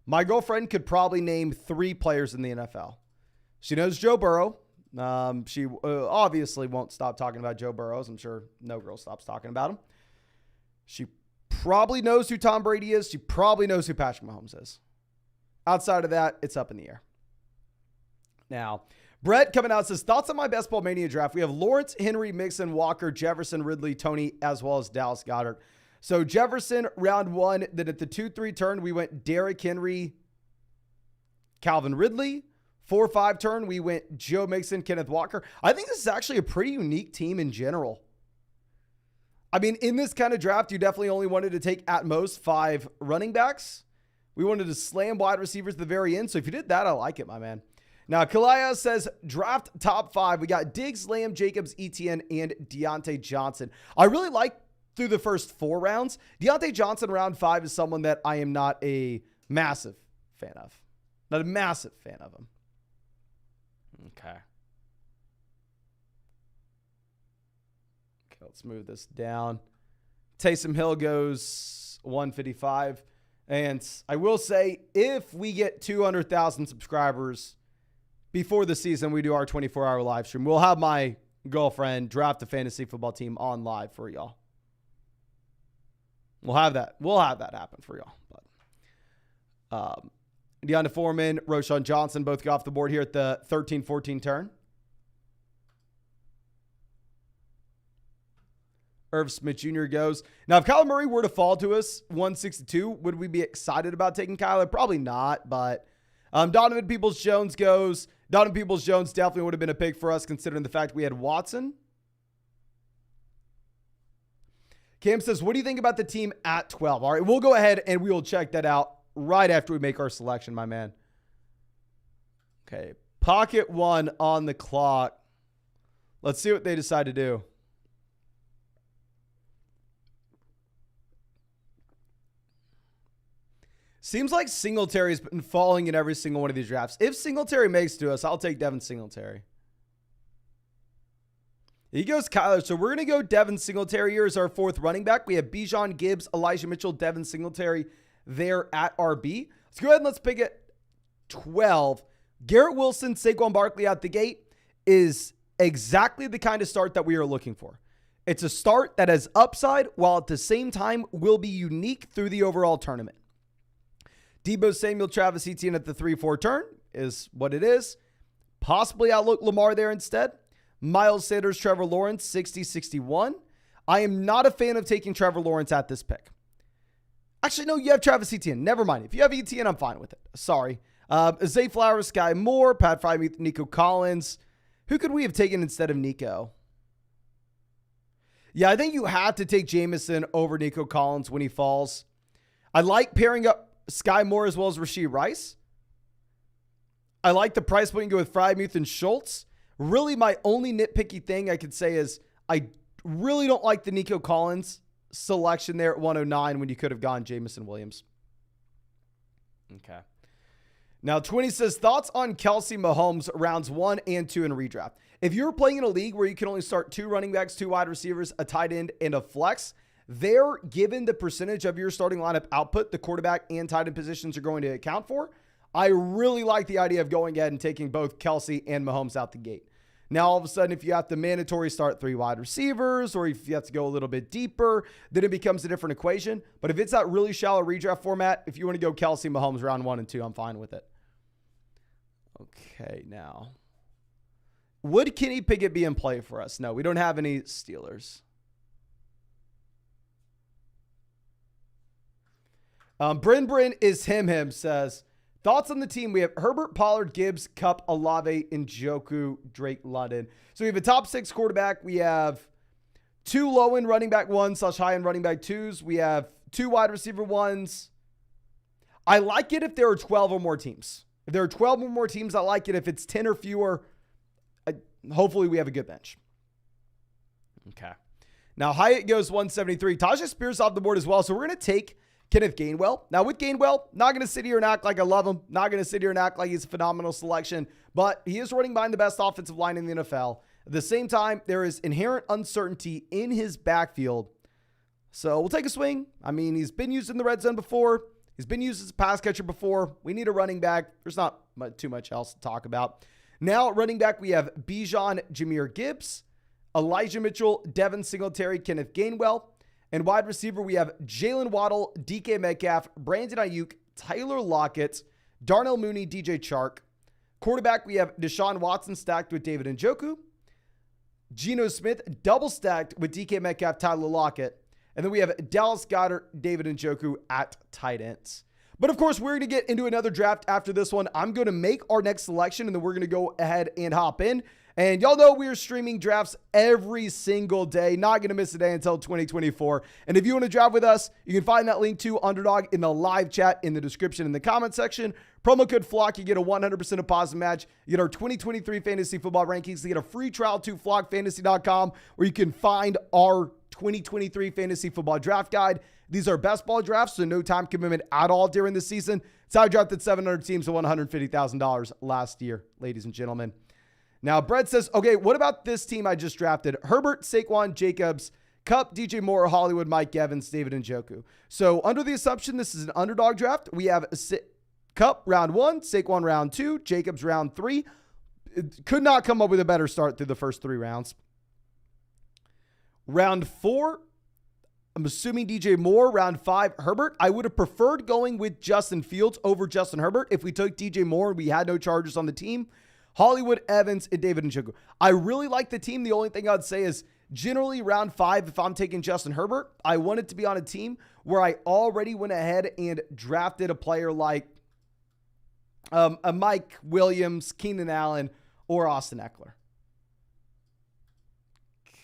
My girlfriend could probably name 3 players in the NFL. She knows Joe Burrow. She obviously won't stop talking about Joe Burrow. I'm sure no girl stops talking about him. She probably knows who Tom Brady is. She probably knows who Patrick Mahomes is. Outside of that, it's up in the air. Now, Brett coming out says, thoughts on my best ball Mania draft. We have Lawrence, Henry, Mixon, Walker, Jefferson, Ridley, Tony, as well as Dallas Goedert. So Jefferson, round 1. Then at the 2-3 turn, we went Derrick Henry, Calvin Ridley. 4-5 turn, we went Joe Mixon, Kenneth Walker. I think this is actually a pretty unique team in general. I mean, in this kind of draft, you definitely only wanted to take at most 5 running backs. We wanted to slam wide receivers at the very end. So if you did that, I like it, my man. Now, Kalaya says, draft top 5. We got Diggs, Lamb, Jacobs, Etienne, and Deontay Johnson. I really like through the first 4 rounds. Deontay Johnson, round 5, is someone that I am not a massive fan of. Not a massive fan of him. Okay, let's move this down. Taysom Hill goes 155. And I will say, if we get 200,000 subscribers before the season, we do our 24-hour live stream. We'll have my girlfriend draft the fantasy football team on live for y'all. We'll have that happen for y'all. But Deonta Foreman, Roschon Johnson both go off the board here at the 13-14 turn. Irv Smith Jr. goes. Now, if Kyler Murray were to fall to us 162, would we be excited about taking Kyler? Probably not, but Donovan Peoples-Jones goes. Donovan Peoples-Jones definitely would have been a pick for us considering the fact we had Watson. Cam says, what do you think about the team at 12? All right, we'll go ahead and we will check that out right after we make our selection, my man. Okay, pocket 1 on the clock. Let's see what they decide to do. Seems like Singletary's been falling in every single one of these drafts. If Singletary makes it to us, I'll take Devin Singletary. He goes Kyler. So we're going to go Devin Singletary here as our 4th running back. We have Bijan, Gibbs, Elijah Mitchell, Devin Singletary there at RB. Let's go ahead and let's pick it 12. Garrett Wilson, Saquon Barkley out the gate is exactly the kind of start that we are looking for. It's a start that has upside while at the same time will be unique through the overall tournament. Deebo Samuel, Travis Etienne at the 3-4 turn is what it is. Possibly outlook Lamar there instead. Miles Sanders, Trevor Lawrence, 60-61. I am not a fan of taking Trevor Lawrence at this pick. Actually, no, you have Travis Etienne. Never mind. If you have Etienne, I'm fine with it. Sorry. Zay Flowers, Sky Moore, Pat Freiermuth, Nico Collins. Who could we have taken instead of Nico? Yeah, I think you have to take Jameson over Nico Collins when he falls. I like pairing up Sky Moore as well as Rashee Rice. I like the price point you go with Freiermuth and Schultz. Really, my only nitpicky thing I could say is I really don't like the Nico Collins selection there at 109 when you could have gone Jameson Williams. Okay. Now, 20 says, thoughts on Kelsey Mahomes rounds 1 and 2 in redraft. If you're playing in a league where you can only start 2 running backs, 2 wide receivers, a tight end, and a flex, there, given the percentage of your starting lineup output, the quarterback and tight end positions are going to account for, I really like the idea of going ahead and taking both Kelsey and Mahomes out the gate. Now, all of a sudden, if you have to mandatory start 3 wide receivers, or if you have to go a little bit deeper, then it becomes a different equation. But if it's that really shallow redraft format, if you want to go Kelsey, Mahomes round 1 and 2, I'm fine with it. Okay, now. Would Kenny Pickett be in play for us? No, we don't have any Steelers. Bryn is him says, thoughts on the team? We have Herbert, Pollard, Gibbs, Kupp, Olave, Njoku, Drake, London. So we have a top 6 quarterback. We have 2 low-end running back 1s / high-end running back 2s. We have 2 wide receiver 1s. I like it if there are 12 or more teams. If there are 12 or more teams, I like it. If it's 10 or fewer, hopefully we have a good bench. Okay. Now, Hyatt goes 173. Tajay Spears off the board as well. So we're going to take Kenneth Gainwell. Now, with Gainwell, not going to sit here and act like I love him. Not going to sit here and act like he's a phenomenal selection. But he is running behind the best offensive line in the NFL. At the same time, there is inherent uncertainty in his backfield. So we'll take a swing. I mean, he's been used in the red zone before. He's been used as a pass catcher before. We need a running back. There's not too much else to talk about. Now, at running back, we have Bijan, Jamir, Gibbs, Elijah Mitchell, Devin Singletary, Kenneth Gainwell. And wide receiver, we have Jalen Waddle, DK Metcalf, Brandon Ayuk, Tyler Lockett, Darnell Mooney, DJ Chark. Quarterback, we have Deshaun Watson stacked with David Njoku. Geno Smith double stacked with DK Metcalf, Tyler Lockett. And then we have Dallas Goedert, David Njoku at tight ends. But of course, we're going to get into another draft after this one. I'm going to make our next selection, and then we're going to go ahead and hop in. And y'all know we are streaming drafts every single day. Not going to miss a day until 2024. And if you want to draft with us, you can find that link to Underdog in the live chat in the description in the comment section. Promo code FLOCK, you get a 100% deposit match. You get our 2023 fantasy football rankings. You get a free trial to flockfantasy.com where you can find our 2023 fantasy football draft guide. These are best ball drafts, so no time commitment at all during the season. It's how I drafted 700 teams to $150,000 last year, ladies and gentlemen. Now, Brett says, okay, what about this team I just drafted? Herbert, Saquon, Jacobs, Kupp, DJ Moore, Hollywood, Mike Evans, David Njoku. So under the assumption this is an underdog draft, we have Kupp round 1, Saquon round 2, Jacobs round 3. Could not come up with a better start through the first 3 rounds. Round 4, I'm assuming DJ Moore. Round 5, Herbert. I would have preferred going with Justin Fields over Justin Herbert if we took DJ Moore and we had no Chargers on the team. Hollywood, Evans, and David Njoku. I really like the team. The only thing I'd say is generally round 5, if I'm taking Justin Herbert, I want it to be on a team where I already went ahead and drafted a player like a Mike Williams, Keenan Allen, or Austin Eckler.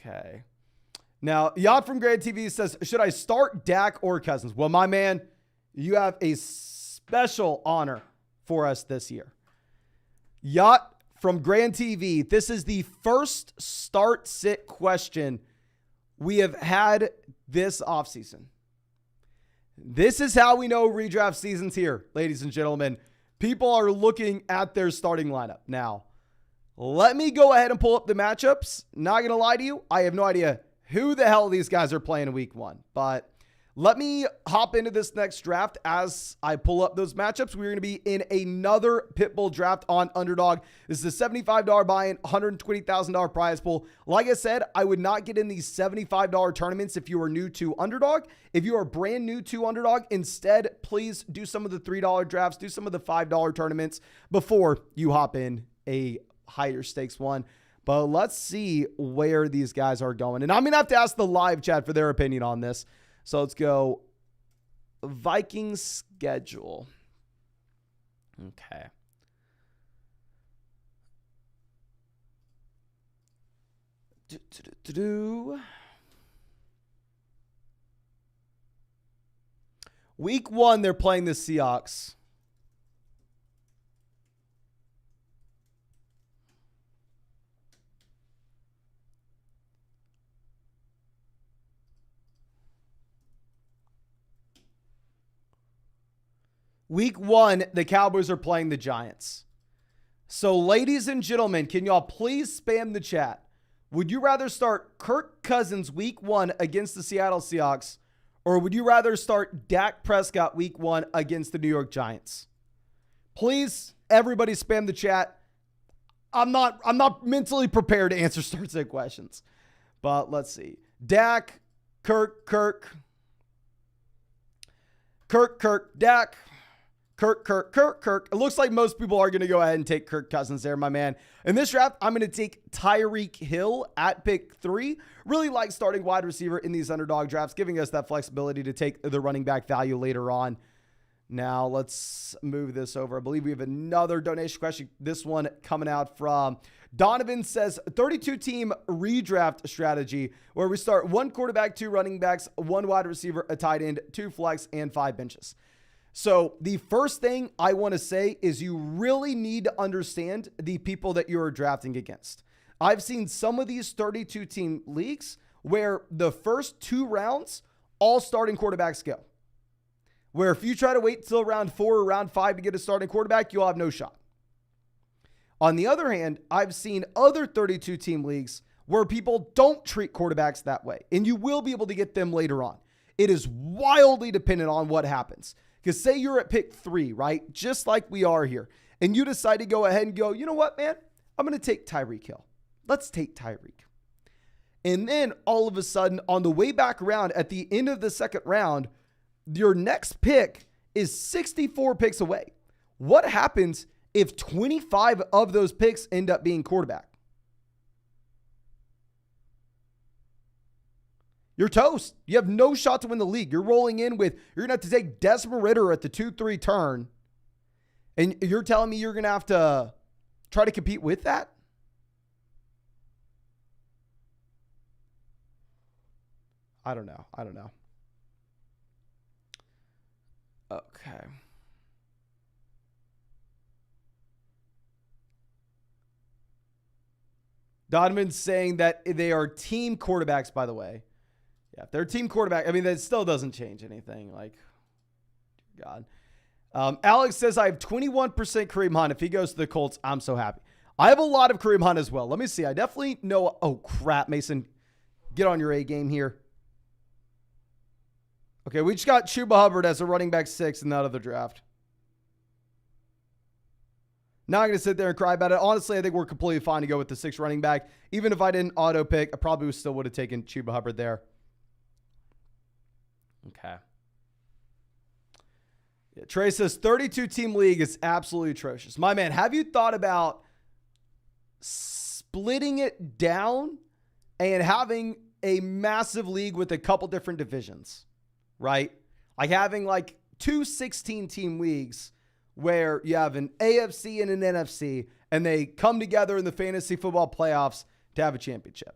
Okay. Now, Yacht from Grand TV says, should I start Dak or Cousins? Well, my man, you have a special honor for us this year. Yacht from Grand TV, this is the first start-sit question we have had this offseason. This is how we know redraft season's here, ladies and gentlemen. People are looking at their starting lineup. Now, let me go ahead and pull up the matchups. Not going to lie to you, I have no idea who the hell these guys are playing in week 1. But let me hop into this next draft as I pull up those matchups. We're going to be in another Pitbull draft on Underdog. This is a $75 buy-in, $120,000 prize pool. Like I said, I would not get in these $75 tournaments if you are new to Underdog. If you are brand new to Underdog, instead, please do some of the $3 drafts, do some of the $5 tournaments before you hop in a higher stakes one. But let's see where these guys are going. And I'm going to have to ask the live chat for their opinion on this. So let's go Vikings schedule. Okay. Week 1, they're playing the Seahawks. Week 1, the Cowboys are playing the Giants. So, ladies and gentlemen, can y'all please spam the chat? Would you rather start Kirk Cousins week 1 against the Seattle Seahawks, or would you rather start Dak Prescott week 1 against the New York Giants? Please, everybody spam the chat. I'm not mentally prepared to answer start-sit questions. But let's see. Dak, Kirk, Dak. Kirk. It looks like most people are going to go ahead and take Kirk Cousins there, my man. In this draft, I'm going to take Tyreek Hill at pick 3. Really like starting wide receiver in these underdog drafts, giving us that flexibility to take the running back value later on. Now, let's move this over. I believe we have another donation question. This one coming out from Donovan says, 32-team redraft strategy where we start 1 quarterback, 2 running backs, 1 wide receiver, a tight end, 2 flex, and 5 benches. So the first thing I want to say is you really need to understand the people that you're drafting against. I've seen some of these 32 team leagues where the first 2 rounds, all starting quarterbacks go. Where if you try to wait till round 4 or round 5 to get a starting quarterback, you'll have no shot. On the other hand, I've seen other 32 team leagues where people don't treat quarterbacks that way, and you will be able to get them later on. It is wildly dependent on what happens. Because say you're at pick 3, right? Just like we are here. And you decide to go ahead and go, you know what, man? I'm going to take Tyreek Hill. Let's take Tyreek. And then all of a sudden, on the way back around, at the end of the second round, your next pick is 64 picks away. What happens if 25 of those picks end up being quarterback? You're toast. You have no shot to win the league. You're rolling in with, you're going to have to take Desmond Ridder at the 2-3 turn. And you're telling me you're going to have to try to compete with that? I don't know. Okay. Donovan's saying that they are team quarterbacks, by the way. Yeah, if they're team quarterback, I mean, that still doesn't change anything. Like, God. Alex says, I have 21% Kareem Hunt. If he goes to the Colts, I'm so happy. I have a lot of Kareem Hunt as well. Let me see. I definitely know. Oh, crap, Mason. Get on your A game here. Okay, we just got Chuba Hubbard as a running back 6 in that other draft. Not going to sit there and cry about it. Honestly, I think we're completely fine to go with the 6 running back. Even if I didn't auto pick, I probably still would have taken Chuba Hubbard there. Okay. Yeah, Trey says 32-team league is absolutely atrocious. My man, have you thought about splitting it down and having a massive league with a couple different divisions, right? Like having like 2 16-team leagues where you have an AFC and an NFC, and they come together in the fantasy football playoffs to have a championship.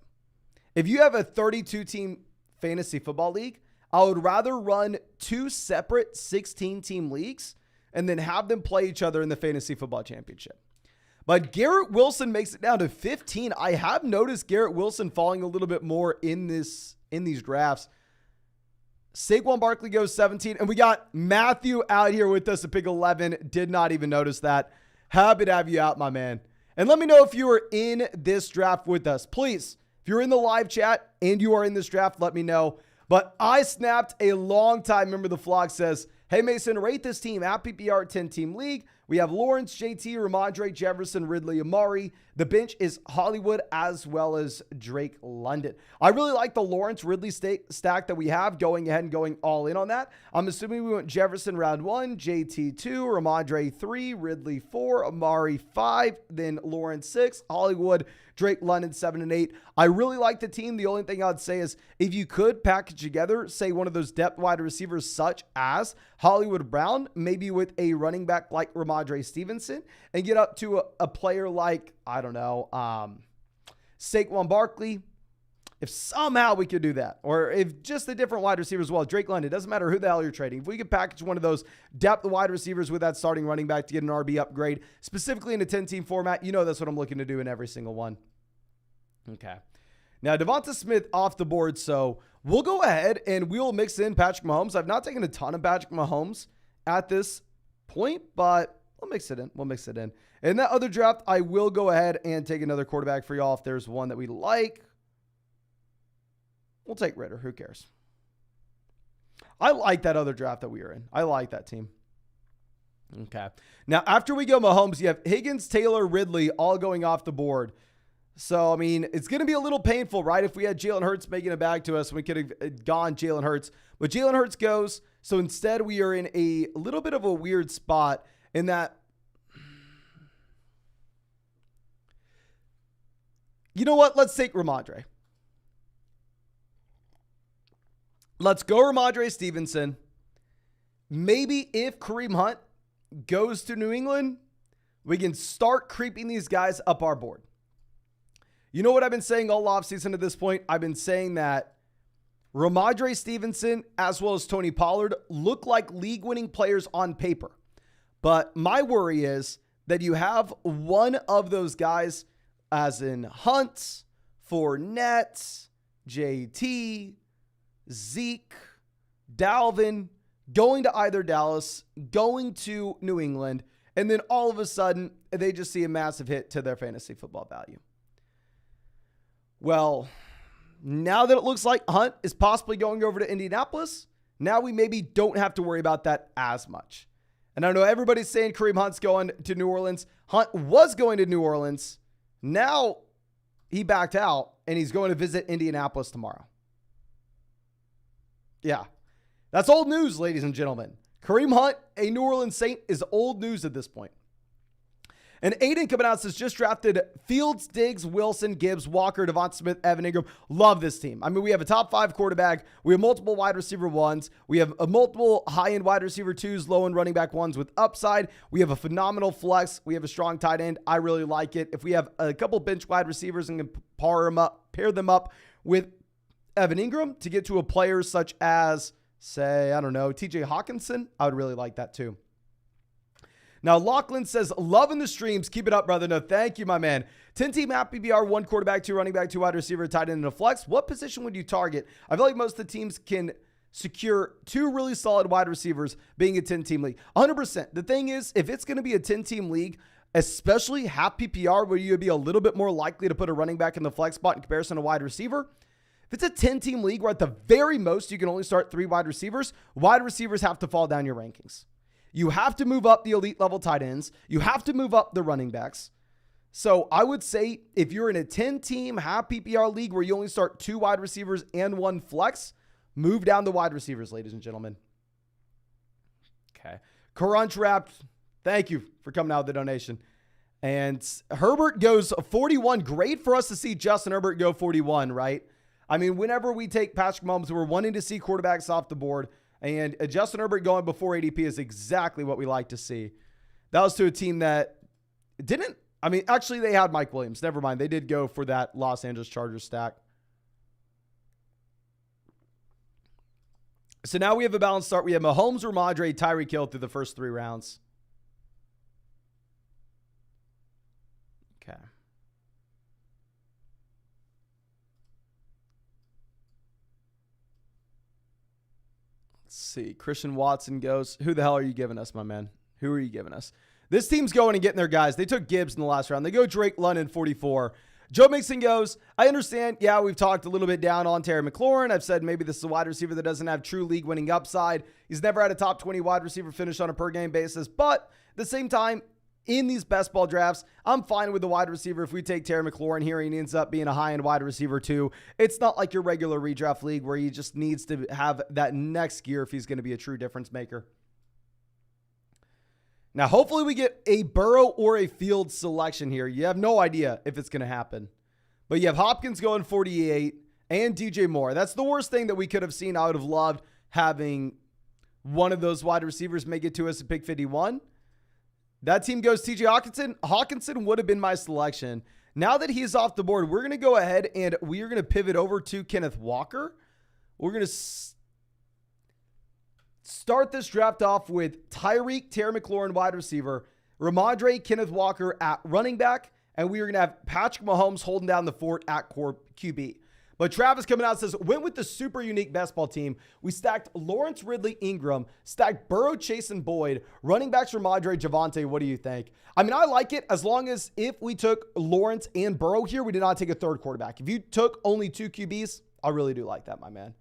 If you have a 32-team fantasy football league, I would rather run 2 separate 16-team leagues and then have them play each other in the fantasy football championship. But Garrett Wilson makes it down to 15. I have noticed Garrett Wilson falling a little bit more in these drafts. Saquon Barkley goes 17, and we got Matthew out here with us at pick 11. Did not even notice that. Happy to have you out, my man. And let me know if you are in this draft with us. Please, if you're in the live chat and you are in this draft, let me know. But I snapped a long time. Remember, the vlog says, hey, Mason, rate this team at PPR 10-team league. We have Lawrence, JT, Ramondre, Jefferson, Ridley, Amari. The bench is Hollywood as well as Drake London. I really like the Lawrence Ridley stack that we have, going ahead and going all in on that. I'm assuming we went Jefferson round 1, JT 2, Ramondre 3, Ridley 4, Amari 5, then Lawrence 6, Hollywood, Drake London 7 and 8. I really like the team. The only thing I'd say is if you could package together, say one of those depth wide receivers such as Hollywood Brown, maybe with a running back like Ramondre Stevenson, and get up to a player like, I don't know, Saquon Barkley. If somehow we could do that, or if just a different wide receiver as well, Drake London, it doesn't matter who the hell you're trading. If we could package one of those depth wide receivers with that starting running back to get an RB upgrade, specifically in a 10-team format, you know that's what I'm looking to do in every single one. Okay. Now, Devonta Smith off the board, so we'll go ahead and we'll mix in Patrick Mahomes. I've not taken a ton of Patrick Mahomes at this point, but we'll mix it in. In that other draft, I will go ahead and take another quarterback for y'all if there's one that we like. We'll take Ridder. Who cares? I like that other draft that we were in. I like that team. Okay. Now, after we go Mahomes, you have Higgins, Taylor, Ridley all going off the board. So, I mean, it's going to be a little painful, right? If we had Jalen Hurts making it back to us, we could have gone Jalen Hurts. But Jalen Hurts goes. So instead, we are in a little bit of a weird spot in that, you know what? Let's take Ramondre. Let's go Ramondre Stevenson. Maybe if Kareem Hunt goes to New England, we can start creeping these guys up our board. You know what I've been saying all offseason at this point? I've been saying that Ramondre Stevenson as well as Tony Pollard look like league-winning players on paper. But my worry is that you have one of those guys as in Hunt, Fournette, JT, Zeke, Dalvin, going to either Dallas, going to New England, and then all of a sudden, they just see a massive hit to their fantasy football value. Well, now that it looks like Hunt is possibly going over to Indianapolis, now we maybe don't have to worry about that as much. And I know everybody's saying Kareem Hunt's going to New Orleans. Hunt was going to New Orleans. Now he backed out, and he's going to visit Indianapolis tomorrow. Yeah, that's old news, ladies and gentlemen. Kareem Hunt, a New Orleans Saint, is old news at this point. And Aiden coming out says, just drafted Fields, Diggs, Wilson, Gibbs, Walker, Devonta Smith, Evan Ingram. Love this team. I mean, we have a top 5 quarterback. We have multiple wide receiver 1s. We have a multiple high-end wide receiver 2s, low-end running back 1s with upside. We have a phenomenal flex. We have a strong tight end. I really like it. If we have a couple bench wide receivers and can pair them up with Evan Ingram to get to a player such as, say, I don't know, TJ Hawkinson, I would really like that too. Now, Lachlan says, loving the streams. Keep it up, brother. No, thank you, my man. 10-team app PPR, 1 quarterback, 2 running back, 2 wide receiver, tight end, and a flex. What position would you target? I feel like most of the teams can secure 2 really solid wide receivers being a 10-team league. 100%. The thing is, if it's going to be a 10-team league, especially half PPR, where you would be a little bit more likely to put a running back in the flex spot in comparison to wide receiver, if it's a 10-team league where at the very most you can only start 3 wide receivers have to fall down your rankings. You have to move up the elite level tight ends. You have to move up the running backs. So I would say if you're in a 10-team half PPR league where you only start 2 wide receivers and 1 flex, move down the wide receivers, ladies and gentlemen. Okay. Crunch Wrapped, thank you for coming out with the donation. And Herbert goes 41. Great for us to see Justin Herbert go 41, right? I mean, whenever we take Patrick Mahomes, we're wanting to see quarterbacks off the board. And Justin Herbert going before ADP is exactly what we like to see. That was to a team that didn't, I mean, actually they had Mike Williams. Never mind. They did go for that Los Angeles Chargers stack. So now we have a balanced start. We have Mahomes, Ramondre, Tyreek Hill through the first 3 rounds. Okay. Let's see. Christian Watson goes, who the hell are you giving us, my man? Who are you giving us? This team's going and getting their guys. They took Gibbs in the last round. They go Drake London, 44. Joe Mixon goes, I understand. Yeah, we've talked a little bit down on Terry McLaurin. I've said maybe this is a wide receiver that doesn't have true league winning upside. He's never had a top 20 wide receiver finish on a per game basis. But at the same time, in these best ball drafts, I'm fine with the wide receiver. If we take Terry McLaurin here and he ends up being a high-end wide receiver too, it's not like your regular redraft league where he just needs to have that next gear if he's going to be a true difference maker. Now, hopefully we get a Burrow or a Fields selection here. You have no idea if it's going to happen. But you have Hopkins going 48 and DJ Moore. That's the worst thing that we could have seen. I would have loved having one of those wide receivers make it to us at pick 51. That team goes TJ Hawkinson. Hawkinson would have been my selection. Now that he's off the board, we're going to go ahead and we are going to pivot over to Kenneth Walker. We're going to start this draft off with Tyreek, Terry McLaurin, wide receiver, Ramondre, Kenneth Walker at running back, and we are going to have Patrick Mahomes holding down the fort at core QB. But Travis coming out says, went with the super unique best ball team. We stacked Lawrence, Ridley, Ingram, stacked Burrow, Chase, and Boyd, running backs Ramondre, Javonte. What do you think? I mean, I like it as long as if we took Lawrence and Burrow here, we did not take a 3rd quarterback. If you took only 2 QBs, I really do like that, my man.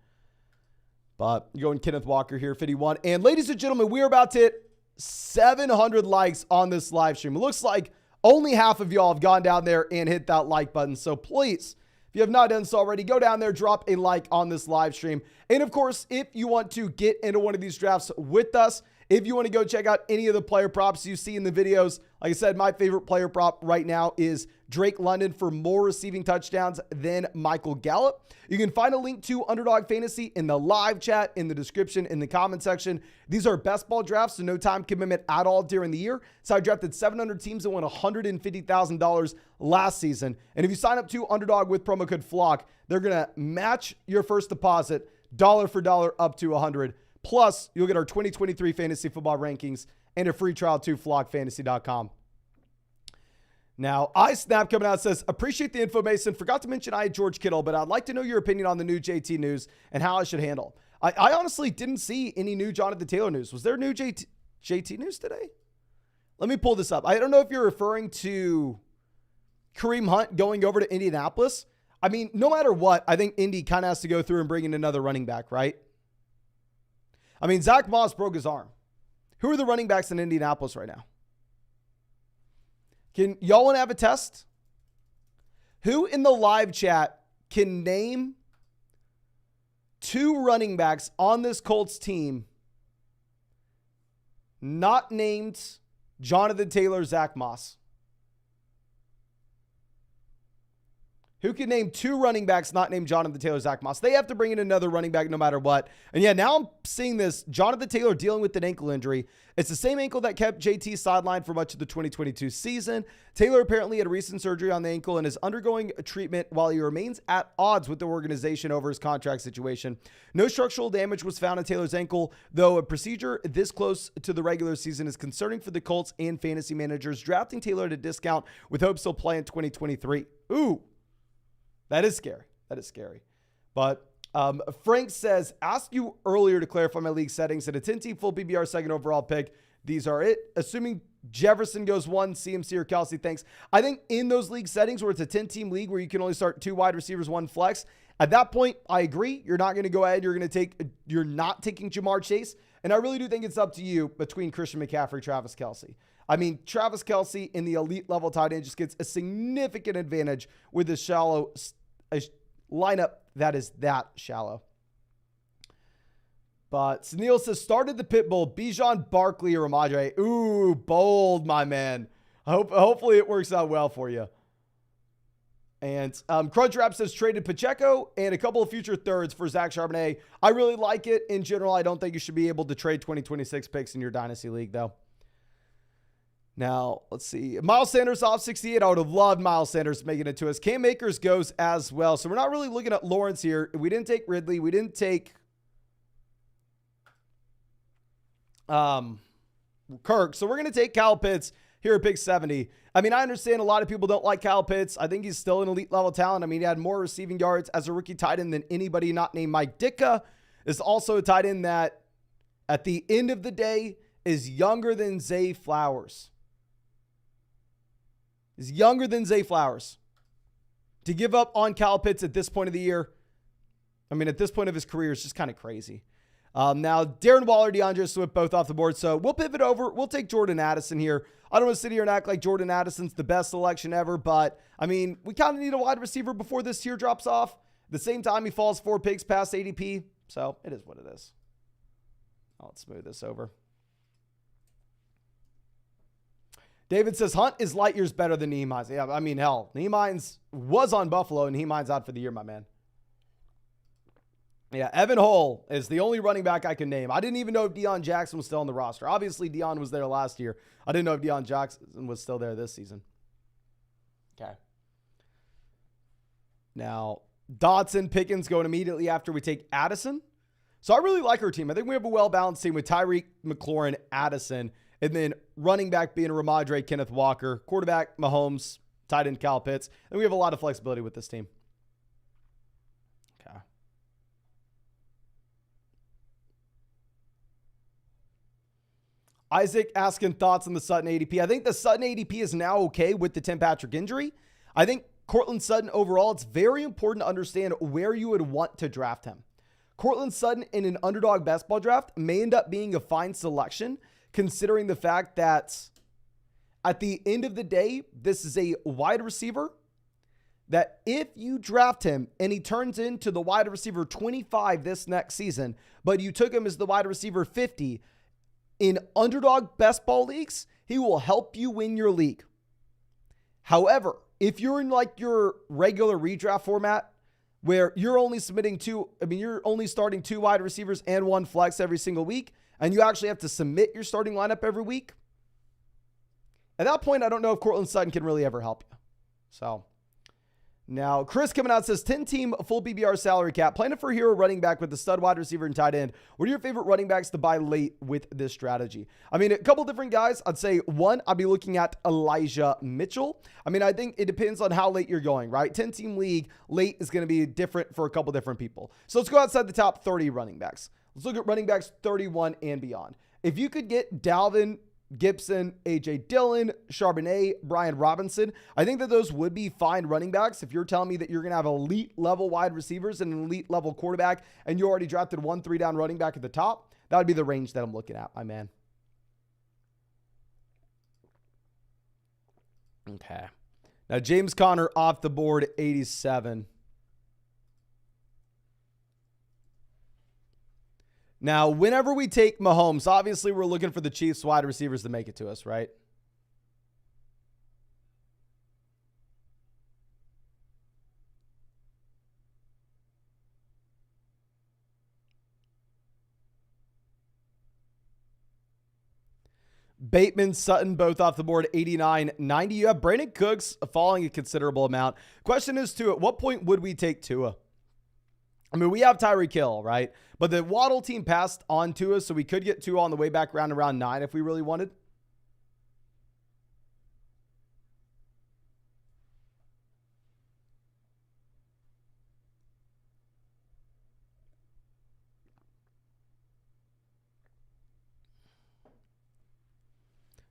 But you're going Kenneth Walker here, 51. And ladies and gentlemen, we are about to hit 700 likes on this live stream. It looks like only half of y'all have gone down there and hit that like button. So please, if you have not done so already, go down there, drop a like on this live stream. And of course, if you want to get into one of these drafts with us, if you want to go check out any of the player props you see in the videos, like I said, my favorite player prop right now is Drake London for more receiving touchdowns than Michael Gallup. You can find a link to Underdog Fantasy in the live chat, in the description, in the comment section. These are best ball drafts, so no time commitment at all during the year. So I drafted 700 teams and won $150,000 last season. And if you sign up to Underdog with promo code FLOCK, they're going to match your first deposit dollar for dollar up to $100. Plus, you'll get our 2023 fantasy football rankings and a free trial to flockfantasy.com. Now, iSnap coming out says, appreciate the info, Mason. Forgot to mention I had George Kittle, but I'd like to know your opinion on the new JT news and how I should handle. I honestly didn't see any new Jonathan Taylor news. Was there new JT news today? Let me pull this up. I don't know if you're referring to Kareem Hunt going over to Indianapolis. I mean, no matter what, I think Indy kind of has to go through and bring in another running back, right? I mean, Zach Moss broke his arm. Who are the running backs in Indianapolis right now? Can y'all want to have a test? Who in the live chat can name 2 running backs on this Colts team not named Jonathan Taylor, Zach Moss? Who can name 2 running backs not named Jonathan Taylor, Zach Moss? They have to bring in another running back no matter what. And yeah, now I'm seeing this. Jonathan Taylor dealing with an ankle injury. It's the same ankle that kept JT sidelined for much of the 2022 season. Taylor apparently had recent surgery on the ankle and is undergoing a treatment while he remains at odds with the organization over his contract situation. No structural damage was found in Taylor's ankle, though a procedure this close to the regular season is concerning for the Colts and fantasy managers, drafting Taylor at a discount with hopes he'll play in 2023. Ooh. That is scary. That is scary. But Frank says, asked you earlier to clarify my league settings. At a 10-team full PPR second overall pick, these are it. Assuming Jefferson goes 1, CMC or Kelsey, thanks. I think in those league settings where it's a 10-team league where you can only start 2 wide receivers, 1 flex, at that point, I agree. You're not going to go ahead. You're not taking Jamar Chase. And I really do think it's up to you between Christian McCaffrey, Travis Kelsey. I mean, Travis Kelsey in the elite level tight end just gets a significant advantage with this shallow a lineup that is that shallow. But Sunil says, started the pit bull, Bijan, Barkley, or Ramadre. Ooh, bold, my man. Hopefully it works out well for you. And Crunchwrap says, traded Pacheco and a couple of future thirds for Zach Charbonnet. I really like it. In general, I don't think you should be able to trade 2026 picks in your Dynasty League, though. Now, let's see. Miles Sanders off 68. I would have loved Miles Sanders making it to us. Cam Akers goes as well. So we're not really looking at Lawrence here. We didn't take Ridley. We didn't take Kirk. So we're going to take Kyle Pitts here at pick 70. I mean, I understand a lot of people don't like Kyle Pitts. I think he's still an elite level talent. I mean, he had more receiving yards as a rookie tight end than anybody not named Mike Ditka. Is also a tight end that at the end of the day is younger than Zay Flowers. Is younger than Zay Flowers. To give up on Kyle Pitts at this point of the year, I mean, at this point of his career, is just kind of crazy. Now, Darren Waller, DeAndre Swift, both off the board. So we'll pivot over. We'll take Jordan Addison here. I don't want to sit here and act like Jordan Addison's the best selection ever, but, I mean, we kind of need a wide receiver before this tier drops off. At the same time, he falls 4 picks past ADP. So it is what it is. Let's smooth this over. David says, Hunt is light years better than Nyheim Hines. Yeah, I mean, hell, Nyheim Hines was on Buffalo, and Nyheim Hines out for the year, my man. Yeah, Evan Hull is the only running back I can name. I didn't even know if Deion Jackson was still on the roster. Obviously, Deion was there last year. I didn't know if Deion Jackson was still there this season. Okay. Now, Dotson, Pickens going immediately after we take Addison. So I really like our team. I think we have a well-balanced team with Tyreek, McLaurin, Addison, and then running back being Ramadre, Kenneth Walker, quarterback Mahomes, tight end Kyle Pitts. And we have a lot of flexibility with this team. Okay. Isaac asking thoughts on the Sutton ADP. I think the Sutton ADP is now okay with the Tim Patrick injury. I think Cortland Sutton overall, it's very important to understand where you would want to draft him. Cortland Sutton in an underdog best ball draft may end up being a fine selection, considering the fact that at the end of the day, this is a wide receiver that if you draft him and he turns into the wide receiver 25 this next season, but you took him as the wide receiver 50 in underdog best ball leagues, he will help you win your league. However, if you're in like your regular redraft format where you're only you're only starting 2 wide receivers and 1 flex every single week, and you actually have to submit your starting lineup every week, at that point, I don't know if Cortland Sutton can really ever help you. So Now, Chris coming out says 10-team full PPR salary cap. Planning for a hero running back with the stud wide receiver and tight end. What are your favorite running backs to buy late with this strategy? I mean, a couple different guys. I'd say one, I'd be looking at Elijah Mitchell. I mean, I think it depends on how late you're going, right? 10-team league, late is going to be different for a couple different people. So let's go outside the top 30 running backs. Let's look at running backs 31 and beyond. If you could get Dalvin, Gibson, A.J. Dillon, Charbonnet, Bijan Robinson, I think that those would be fine running backs. If you're telling me that you're going to have elite level wide receivers and an elite level quarterback, and you already drafted 1 3-down running back at the top, that would be the range that I'm looking at, my man. Okay. Now, James Conner off the board, 87. Now, whenever we take Mahomes, obviously we're looking for the Chiefs wide receivers to make it to us, right? Bateman, Sutton, both off the board, 89, 90. You have Brandon Cooks falling a considerable amount. Question is, too, at what point would we take Tua? I mean, we have Tyreek Hill, right? But the Waddle team passed on to us, so we could get Tua on the way back around 9 if we really wanted.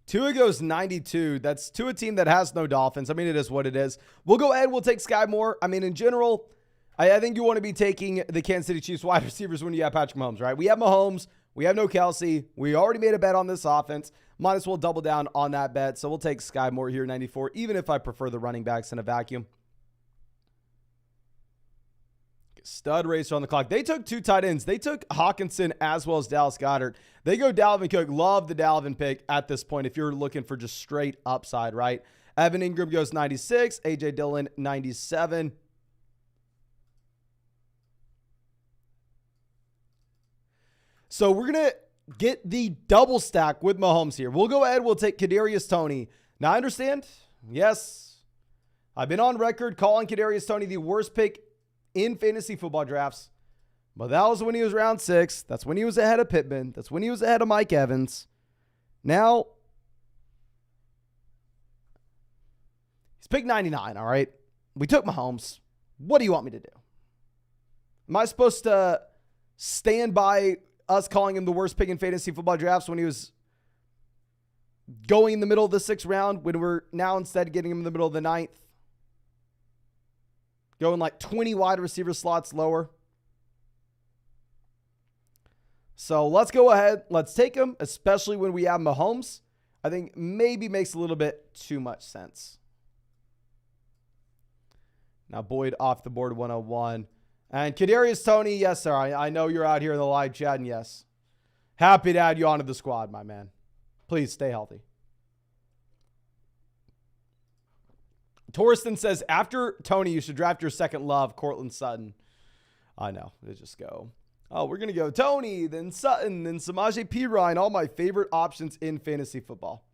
Tua goes 92. That's to a team that has no Dolphins. I mean, it is what it is. We'll go ahead. We'll take Sky Moore. I mean, in general, I think you want to be taking the Kansas City Chiefs wide receivers when you have Patrick Mahomes, right? We have Mahomes. We have no Kelsey. We already made a bet on this offense. Might as well double down on that bet. So we'll take Sky Moore here, 94, even if I prefer the running backs in a vacuum. Stud racer on the clock. They took 2 tight ends. They took Hawkinson as well as Dallas Goedert. They go Dalvin Cook. Love the Dalvin pick at this point if you're looking for just straight upside, right? Evan Ingram goes 96. A.J. Dillon, 97. So we're going to get the double stack with Mahomes here. We'll go ahead. We'll take Kadarius Toney. Now, I understand. Yes. I've been on record calling Kadarius Toney the worst pick in fantasy football drafts. But that was when he was round 6. That's when he was ahead of Pittman. That's when he was ahead of Mike Evans. Now, he's picked 99, all right? We took Mahomes. What do you want me to do? Am I supposed to stand by us calling him the worst pick in fantasy football drafts when he was going in the middle of the 6th round, when we're now instead getting him in the middle of the 9th? Going like 20 wide receiver slots lower. So let's go ahead. Let's take him, especially when we have Mahomes. I think maybe makes a little bit too much sense. Now Boyd off the board, 101. And Kadarius Toney, yes, sir. I know you're out here in the live chat, and yes. Happy to add you onto the squad, my man. Please stay healthy. Torsten says, after Toney, you should draft your second love, Cortland Sutton. I know. They just go, oh, we're going to go Toney, then Sutton, then Samaje Perine, all my favorite options in fantasy football.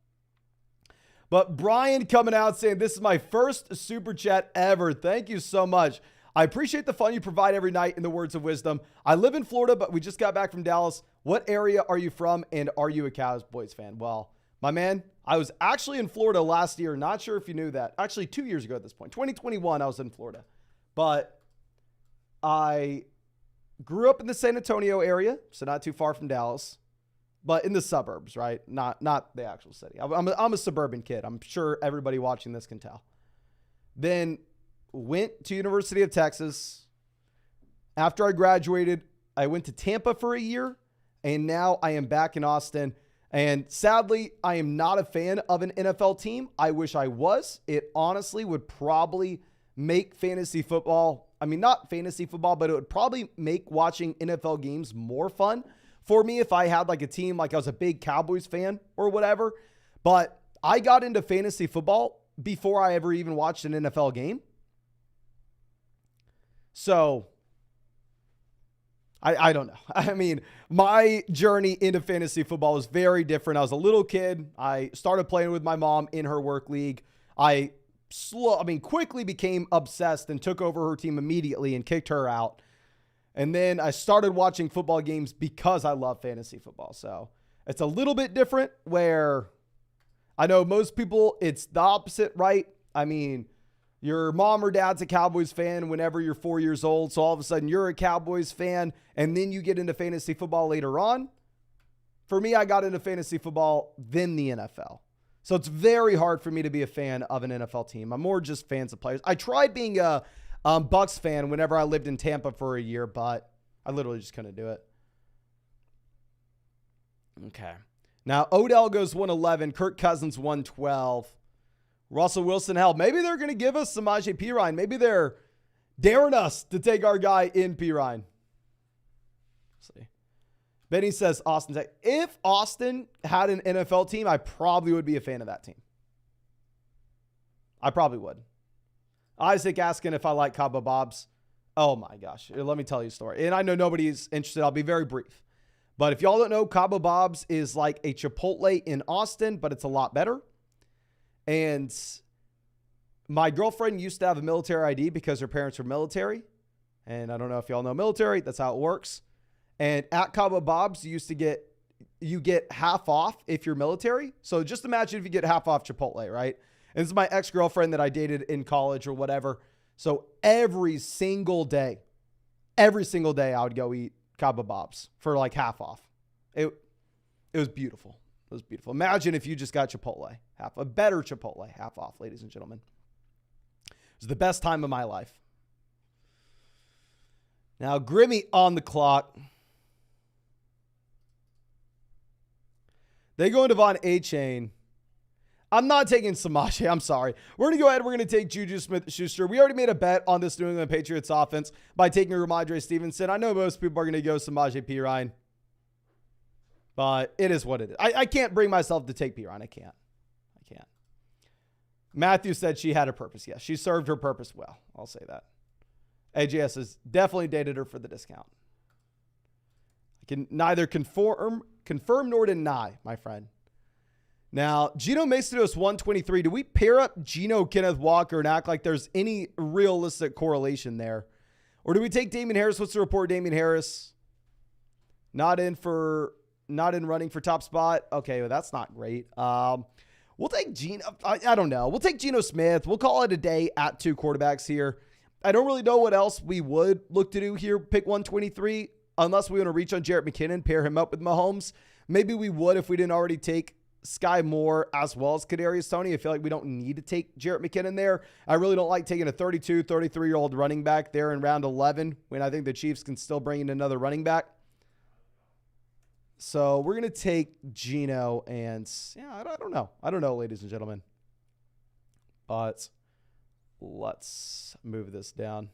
But Brian coming out saying, this is my first super chat ever. Thank you so much. I appreciate the fun you provide every night in the words of wisdom. I live in Florida, but we just got back from Dallas. What area are you from, and are you a Cowboys fan? Well, my man, I was actually in Florida last year. Not sure if you knew that. Actually, 2 years ago at this point. 2021, I was in Florida. But I grew up in the San Antonio area, so not too far from Dallas, but in the suburbs, right? Not the actual city. I'm a suburban kid. I'm sure everybody watching this can tell. Then went to University of Texas. After I graduated, I went to Tampa for a year, and now I am back in Austin. And sadly, I am not a fan of an NFL team. I wish I was. It honestly would probably make fantasy football, I mean, not fantasy football, but it would probably make watching NFL games more fun for me if I had like a team, like I was a big Cowboys fan or whatever. But I got into fantasy football before I ever even watched an NFL game. So I don't know. I mean, my journey into fantasy football was very different. I was a little kid. I started playing with my mom in her work league. I quickly became obsessed and took over her team immediately and kicked her out. And then I started watching football games because I love fantasy football. So it's a little bit different where I know most people, it's the opposite, right? I mean, your mom or dad's a Cowboys fan whenever you're 4 years old. So all of a sudden you're a Cowboys fan and then you get into fantasy football later on. For me, I got into fantasy football, then the NFL. So it's very hard for me to be a fan of an NFL team. I'm more just fans of players. I tried being a Bucks fan whenever I lived in Tampa for a year, but I literally just couldn't do it. Okay. Now, Odell goes 111. Kirk Cousins 112. Russell Wilson, hell, maybe they're going to give us Samaje Perine. Maybe they're daring us to take our guy in Perine. See. Benny says Austin. If Austin had an NFL team, I probably would be a fan of that team. I probably would. Isaac asking if I like Cabo Bob's. Oh my gosh. Let me tell you a story. And I know nobody's interested. I'll be very brief. But if y'all don't know, Cabo Bob's is like a Chipotle in Austin, but it's a lot better. And my girlfriend used to have a military ID because her parents were military. And I don't know if y'all know military. That's how it works. And at Cabo Bob's, you get half off if you're military. So just imagine if you get half off Chipotle, right? And this is my ex-girlfriend that I dated in college or whatever. So every single day, I would go eat Cabo Bob's for like half off. It was beautiful. It was beautiful. Imagine if you just got Chipotle, a better Chipotle, half off, ladies and gentlemen. It was the best time of my life. Now, Grimmy on the clock. They go into Von A-Chain. I'm not taking Samaje. I'm sorry. We're going to go ahead. We're going to take Juju Smith-Schuster. We already made a bet on this New England Patriots offense by taking Ramondre Stevenson. I know most people are going to go Samaje Perine, but it is what it is. I can't bring myself to take Perine. I can't. Matthew said she had a purpose. Yes, she served her purpose well. I'll say that. AJS has definitely dated her for the discount. I can neither confirm nor deny, my friend. Now, Geno Mason is 123. Do we pair up Geno, Kenneth Walker, and act like there's any realistic correlation there? Or do we take Damien Harris? What's the report, Damien Harris? Not in running for top spot. Okay, well, that's not great. We'll take Geno. I don't know. We'll take Geno Smith. We'll call it a day at 2 quarterbacks here. I don't really know what else we would look to do here. Pick 123, unless we want to reach on Jarrett McKinnon, pair him up with Mahomes. Maybe we would if we didn't already take Sky Moore as well as Kadarius Toney. I feel like we don't need to take Jarrett McKinnon there. I really don't like taking a 32, 33-year-old running back there in round 11 when I think the Chiefs can still bring in another running back. So we're going to take Geno and I don't know. I don't know, ladies and gentlemen. But let's move this down.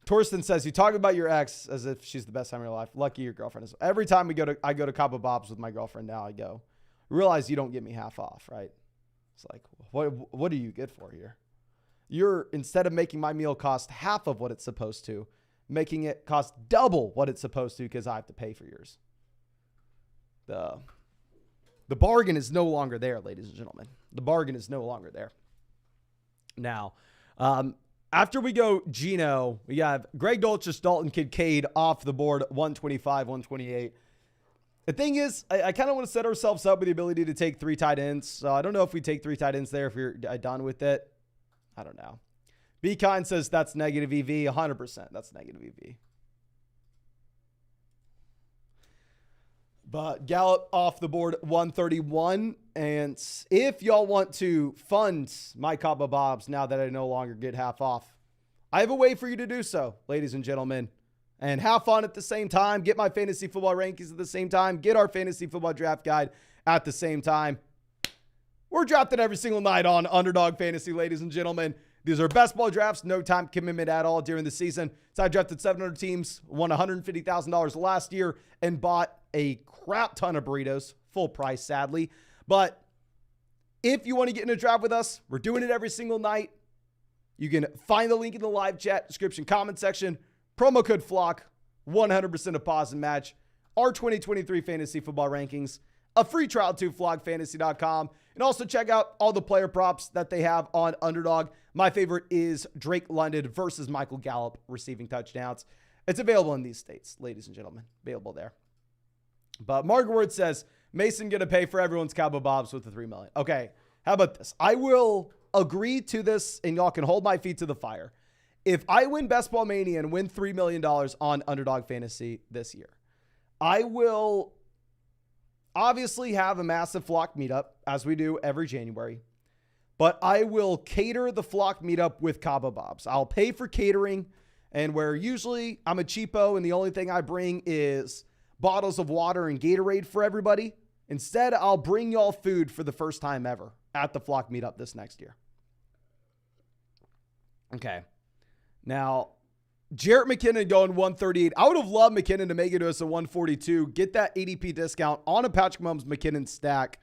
Torsten says, you talk about your ex as if she's the best time of your life. Lucky your girlfriend is. Every time I go to Cabo Bob's with my girlfriend now, I go, realize you don't get me half off, right? It's like, what are you good for here? You're, instead of making my meal cost half of what it's supposed to, making it cost double what it's supposed to because I have to pay for yours. The bargain is no longer there, ladies and gentlemen. The bargain is no longer there. Now, after we go Geno, we have Greg Dulcich, Dalton Kincaid off the board, 125, 128. The thing is, I kind of want to set ourselves up with the ability to take 3 tight ends. So I don't know if we take 3 tight ends there if you're done with it. I don't know. Be Kind says that's negative EV. 100% that's negative EV. But Gallup off the board, 131. And if y'all want to fund my Cabo Bob's now that I no longer get half off, I have a way for you to do so, ladies and gentlemen. And have fun at the same time. Get my fantasy football rankings at the same time. Get our fantasy football draft guide at the same time. We're drafting every single night on Underdog Fantasy, ladies and gentlemen. These are best ball drafts, no time commitment at all during the season. So I drafted 700 teams, won $150,000 last year, and bought a crap ton of burritos, full price, sadly. But if you want to get in a draft with us, we're doing it every single night. You can find the link in the live chat description, comment section. Promo code FLOCK, 100% deposit match. Our 2023 fantasy football rankings, a free trial to flockfantasy.com. And also check out all the player props that they have on Underdog. My favorite is Drake London versus Michael Gallup receiving touchdowns. It's available in these states, ladies and gentlemen. Available there. But Margaret Word says, Mason going to pay for everyone's Cowboy Bobs with the $3 million. Okay, how about this? I will agree to this, and y'all can hold my feet to the fire. If I win Best Ball Mania and win $3 million on Underdog Fantasy this year, I will obviously have a massive flock meetup, as we do every January. But I will cater the flock meetup with Cabo Bobs. I'll pay for catering, and where usually I'm a cheapo and the only thing I bring is bottles of water and Gatorade for everybody. Instead, I'll bring y'all food for the first time ever at the flock meetup this next year. Okay. Now, Jarrett McKinnon going 138. I would have loved McKinnon to make it to us at 142. Get that ADP discount on a Patrick Mahomes McKinnon stack.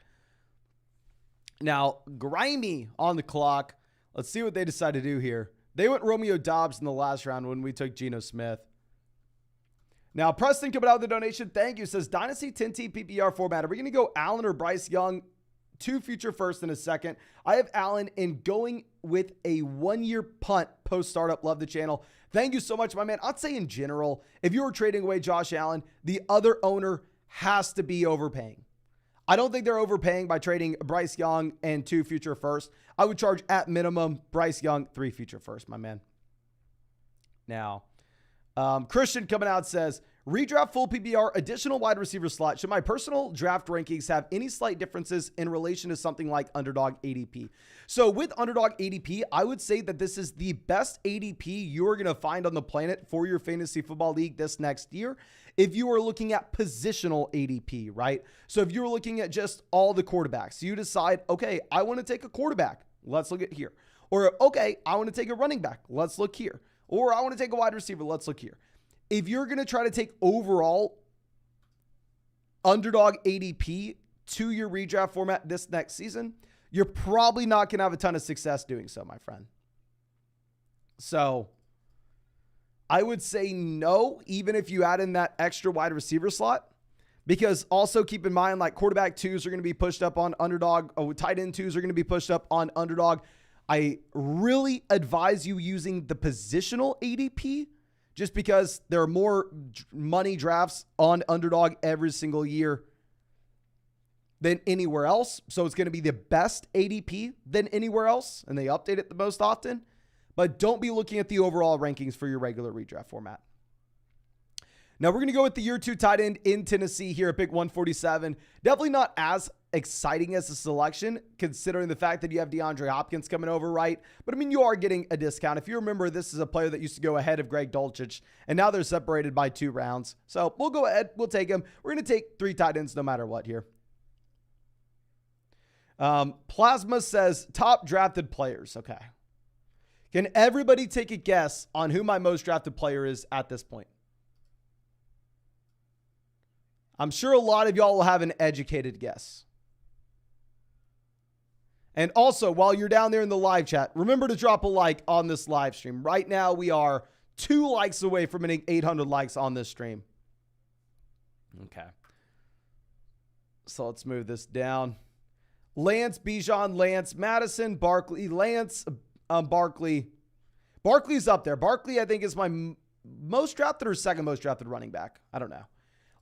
Now, Grimy on the clock. Let's see what they decide to do here. They went Romeo Doubs in the last round when we took Geno Smith. Now, Preston coming out with the donation. Thank you. Says, Dynasty 10T PPR format. Are we going to go Allen or Bryce Young? 2 future first and a second. I have Allen in going with a 1-year punt post-startup. Love the channel. Thank you so much, my man. I'd say in general, if you were trading away Josh Allen, the other owner has to be overpaying. I don't think they're overpaying by trading Bryce Young and 2 future first. I would charge at minimum Bryce Young 3 future first, my man. Now, Christian coming out says, redraft full PPR, additional wide receiver slot. Should my personal draft rankings have any slight differences in relation to something like Underdog ADP? So with Underdog ADP, I would say that this is the best ADP you are going to find on the planet for your fantasy football league this next year. If you are looking at positional ADP, right? So if you're looking at just all the quarterbacks, you decide, okay, I want to take a quarterback. Let's look at here. Or, okay, I want to take a running back. Let's look here. Or I want to take a wide receiver. Let's look here. If you're going to try to take overall Underdog ADP to your redraft format this next season, you're probably not going to have a ton of success doing so, my friend. So I would say no, even if you add in that extra wide receiver slot, because also keep in mind, like quarterback 2s are going to be pushed up on Underdog. Tight end 2s are going to be pushed up on Underdog. I really advise you using the positional ADP just because there are more money drafts on Underdog every single year than anywhere else. So it's going to be the best ADP than anywhere else, and they update it the most often. But don't be looking at the overall rankings for your regular redraft format. Now we're going to go with the year 2 tight end in Tennessee here at pick 147. Definitely not as exciting as a selection considering the fact that you have DeAndre Hopkins coming over, right? But I mean, you are getting a discount. If you remember, this is a player that used to go ahead of Greg Dulcich, and now they're separated by 2 rounds. So we'll go ahead. We'll take him. We're going to take 3 tight ends no matter what here. Plasma says top drafted players. Okay. Can everybody take a guess on who my most drafted player is at this point? I'm sure a lot of y'all will have an educated guess. And also, while you're down there in the live chat, remember to drop a like on this live stream. Right now, we are 2 likes away from hitting 800 likes on this stream. Okay. So let's move this down. Lance, Bijan, Lance, Madison, Barkley, Lance, Barkley. Barkley's up there. Barkley, I think, is my most drafted or second most drafted running back. I don't know.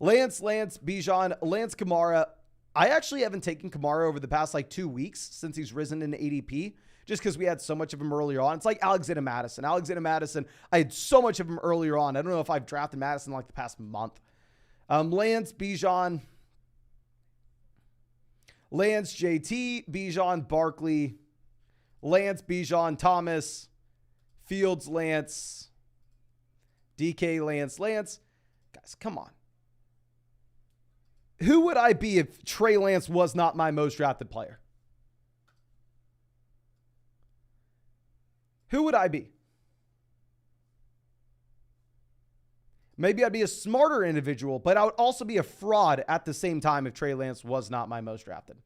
Lance, Bijan, Lance Kamara. I actually haven't taken Kamara over the past 2 weeks since he's risen in ADP, just because we had so much of him earlier on. It's like Alexander Madison. I had so much of him earlier on. I don't know if I've drafted Madison the past month. Lance, Bijan, Lance, JT, Bijan, Barkley, Lance, Bijan, Thomas, Fields, Lance, DK, Lance. Guys, come on. Who would I be if Trey Lance was not my most drafted player? Who would I be? Maybe I'd be a smarter individual, but I would also be a fraud at the same time if Trey Lance was not my most drafted.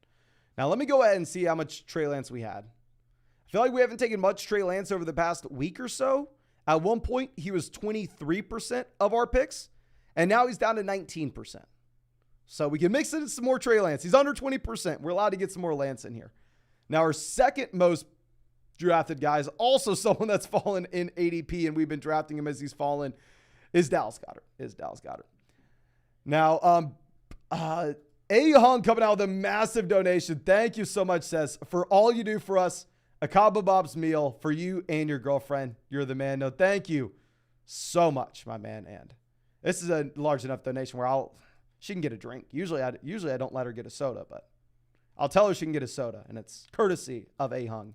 Now, let me go ahead and see how much Trey Lance we had. I feel like we haven't taken much Trey Lance over the past week or so. At one point, he was 23% of our picks, and now he's down to 19%. So we can mix in some more Trey Lance. He's under 20%. We're allowed to get some more Lance in here. Now, our second most drafted guy is also someone that's fallen in ADP, and we've been drafting him as he's fallen, is Dallas Goedert. Now, A. Hung coming out with a massive donation. Thank you so much, says, for all you do for us. A Cabo Bob's meal for you and your girlfriend. You're the man. No, thank you so much, my man. And this is a large enough donation where she can get a drink. Usually I don't let her get a soda, but I'll tell her she can get a soda, and it's courtesy of A. Hung.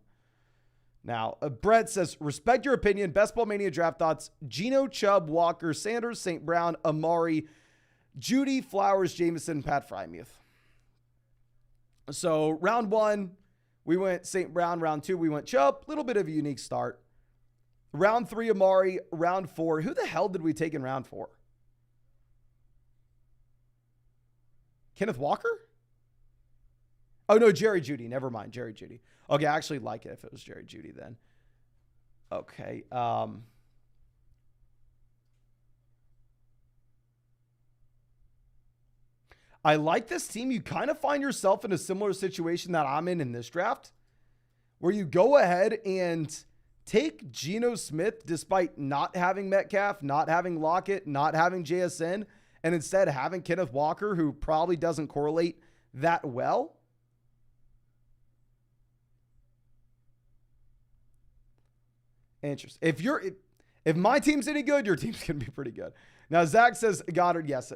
Now, Brett says, respect your opinion. Best Ball Mania draft thoughts. Geno, Chubb, Walker, Sanders, St. Brown, Amari, Judy, Flowers, Jameson, Pat Frymuth. So round 1, we went St. Brown. Round 2, we went Chubb. Little bit of a unique start. Round 3, Amari. Round 4, who the hell did we take in round 4? Kenneth Walker? Oh, no, Jerry Jeudy. Never mind, Jerry Jeudy. Okay, I actually like it if it was Jerry Jeudy then. Okay. I like this team. You kind of find yourself in a similar situation that I'm in this draft, where you go ahead and take Geno Smith despite not having Metcalf, not having Lockett, not having JSN, and instead having Kenneth Walker, who probably doesn't correlate that well. Interesting. If my team's any good, your team's going to be pretty good. Now, Zach says Goddard, yes.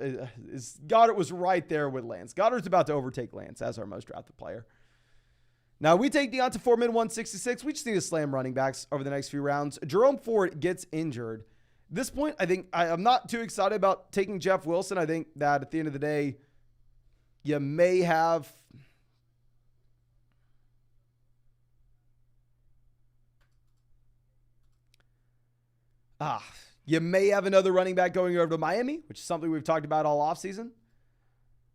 Goddard was right there with Lance. Goddard's about to overtake Lance as our most drafted player. Now, we take Deonta Foreman, 166. We just need to slam running backs over the next few rounds. Jerome Ford gets injured. At this point, I think I'm not too excited about taking Jeff Wilson. I think that at the end of the day, you may have... You may have another running back going over to Miami, which is something we've talked about all offseason.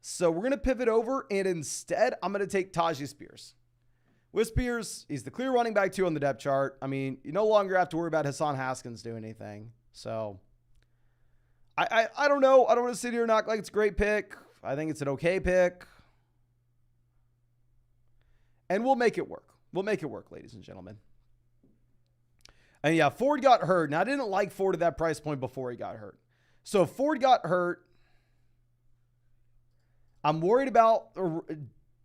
So we're going to pivot over, and instead, I'm going to take Tajay Spears. With Spears, he's the clear running back 2 on the depth chart. I mean, you no longer have to worry about Hassan Haskins doing anything. So I don't know. I don't want to sit here and act like it's a great pick. I think it's an okay pick. And we'll make it work. We'll make it work, ladies and gentlemen. And yeah, Ford got hurt. Now, I didn't like Ford at that price point before he got hurt. So if Ford got hurt, I'm worried about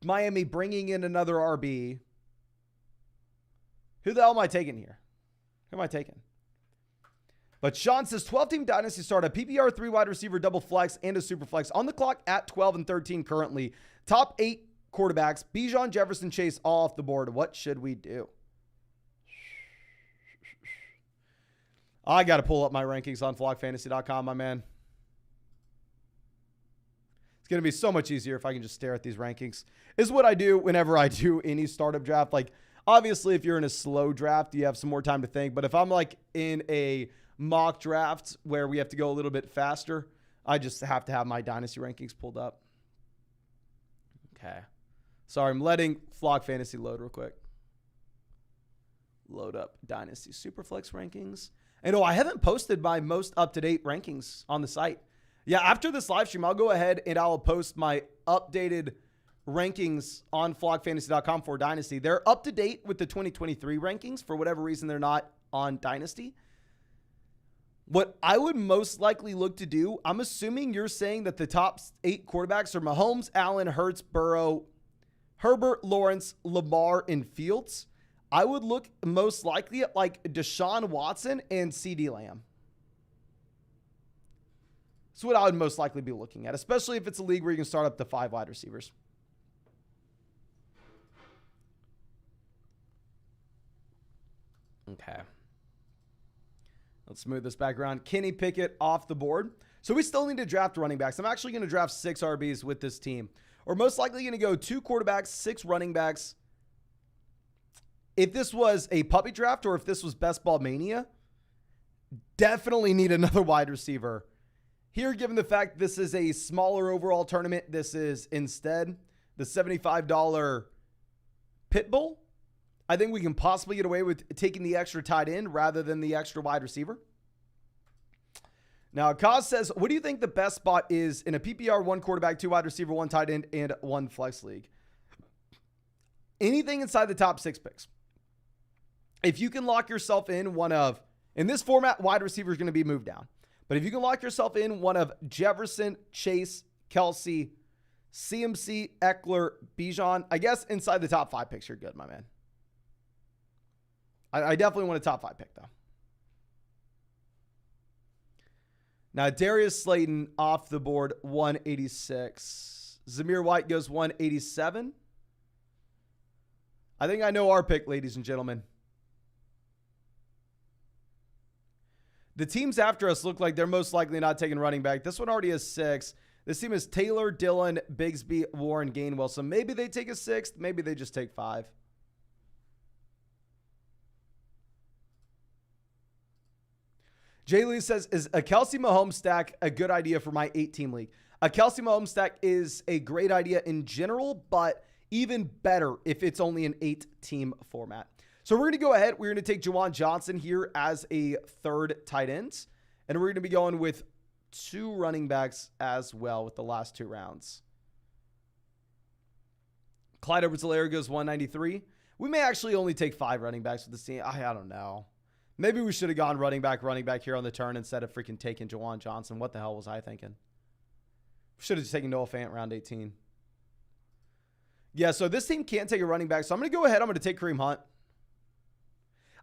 Miami bringing in another RB. Who the hell am I taking here? Who am I taking? But Sean says 12-team Dynasty start a PPR 3 wide receiver double flex and a super flex on the clock at 12 and 13 currently. Top 8 quarterbacks, Bijan, Jefferson, Chase all off the board. What should we do? I got to pull up my rankings on flockfantasy.com, my man. It's going to be so much easier if I can just stare at these rankings. Is what I do whenever I do any startup draft. Like, obviously, if you're in a slow draft, you have some more time to think. But if I'm like in a mock draft where we have to go a little bit faster, I just have to have my dynasty rankings pulled up. Okay. Sorry, I'm letting Flock Fantasy load real quick. Load up Dynasty Superflex rankings. And I haven't posted my most up-to-date rankings on the site. Yeah, after this live stream, I'll go ahead and I'll post my updated rankings on flockfantasy.com for Dynasty. They're up to date with the 2023 rankings. For whatever reason, they're not on Dynasty. What I would most likely look to do, I'm assuming you're saying that the top 8 quarterbacks are Mahomes, Allen, Hurts, Burrow, Herbert, Lawrence, Lamar, and Fields. I would look most likely at like Deshaun Watson and CeeDee Lamb. That's what I would most likely be looking at, especially if it's a league where you can start up to 5 wide receivers. Okay. Let's move this back around. Kenny Pickett off the board. So we still need to draft running backs. I'm actually going to draft 6 RBs with this team. We're most likely going to go 2 quarterbacks, 6 running backs. If this was a puppy draft or if this was Best Ball Mania, definitely need another wide receiver. Here, given the fact this is a smaller overall tournament, this is instead the $75 Pitbull. I think we can possibly get away with taking the extra tight end rather than the extra wide receiver. Now, Kaz says, what do you think the best spot is in a PPR, 1 quarterback, 2 wide receiver, 1 tight end, and 1 flex league? Anything inside the top 6 picks. If you can lock yourself in one of, in this format, wide receiver is going to be moved down. But if you can lock yourself in one of Jefferson, Chase, Kelsey, CMC, Eckler, Bijan, I guess inside the top 5 picks, you're good, my man. I definitely want a top 5 pick, though. Now, Darius Slayton off the board, 186. Zamir White goes 187. I think I know our pick, ladies and gentlemen. The teams after us look like they're most likely not taking running back. This one already has 6. This team is Taylor, Dillon, Bigsby, Warren, Gainwell. So maybe they take a 6th. Maybe they just take 5. Jay Lee says, is a Kelsey Mahomes stack a good idea for my 8-team league? A Kelsey Mahomes stack is a great idea in general, but even better if it's only an 8-team format. So we're going to go ahead. We're going to take Juwan Johnson here as a 3rd tight end. And we're going to be going with 2 running backs as well with the last 2 rounds. Clyde Edwards-Helaire goes 193. We may actually only take 5 running backs with this team. I don't know. Maybe we should have gone running back here on the turn instead of freaking taking Juwan Johnson. What the hell was I thinking? We should have just taken Noah Fant round 18. Yeah, so this team can't take a running back. So I'm going to go ahead. I'm going to take Kareem Hunt.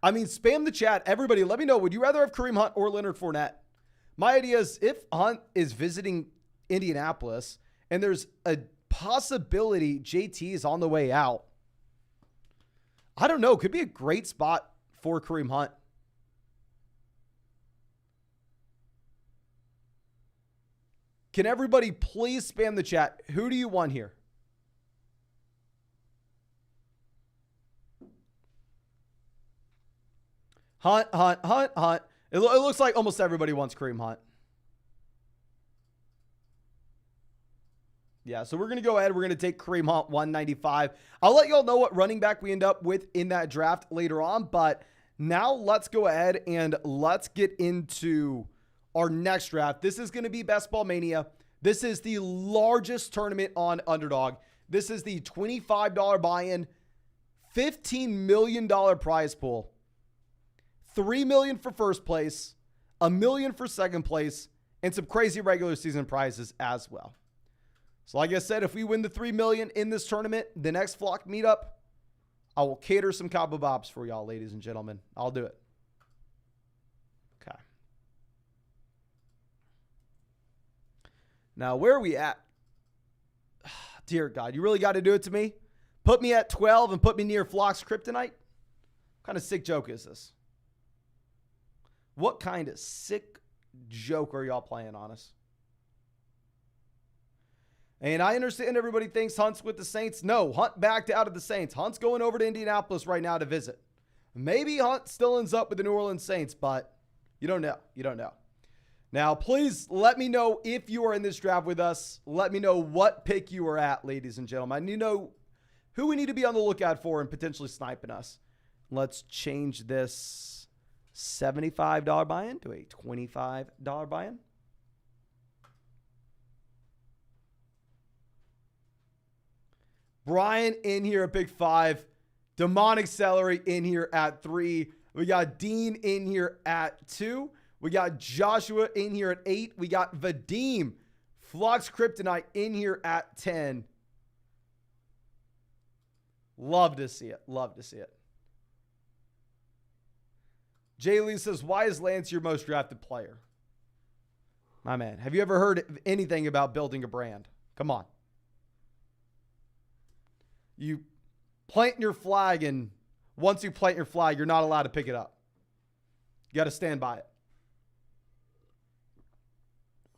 I mean, spam the chat. Everybody, let me know. Would you rather have Kareem Hunt or Leonard Fournette? My idea is if Hunt is visiting Indianapolis and there's a possibility JT is on the way out, I don't know. Could be a great spot for Kareem Hunt. Can everybody please spam the chat? Who do you want here? Hunt. It looks like almost everybody wants Kareem Hunt. Yeah, so we're going to go ahead. We're going to take Kareem Hunt, 195. I'll let y'all know what running back we end up with in that draft later on. But now let's go ahead and let's get into our next draft. This is going to be Best Ball Mania. This is the largest tournament on Underdog. This is the $25 buy-in, $15 million prize pool. $3 million for first place, $1 million for second place, and some crazy regular season prizes as well. So like I said, if we win the $3 million in this tournament, the next flock meetup, I will cater some Cabo Bobs for y'all, ladies and gentlemen. I'll do it. Okay. Now, where are we at? Dear God, you really got to do it to me? Put me at 12 and put me near Flock's Kryptonite? What kind of sick joke is this? What kind of sick joke are y'all playing on us? And I understand everybody thinks Hunt's with the Saints. No, Hunt backed out of the Saints. Hunt's going over to Indianapolis right now to visit. Maybe Hunt still ends up with the New Orleans Saints, but you don't know. You don't know. Now, please let me know if you are in this draft with us. Let me know what pick you are at, ladies and gentlemen. You know who we need to be on the lookout for and potentially sniping us. Let's change this $75 buy-in to a $25 buy-in. Brian in here at pick 5. Demonic Celery in here at 3. We got Dean in here at 2. We got Joshua in here at 8. We got Vadim, Flock's Kryptonite in here at 10. Love to see it. Love to see it. Jay Lee says, why is Lance your most drafted player? My man, have you ever heard anything about building a brand? Come on. You plant your flag, and once you plant your flag, you're not allowed to pick it up. You got to stand by it.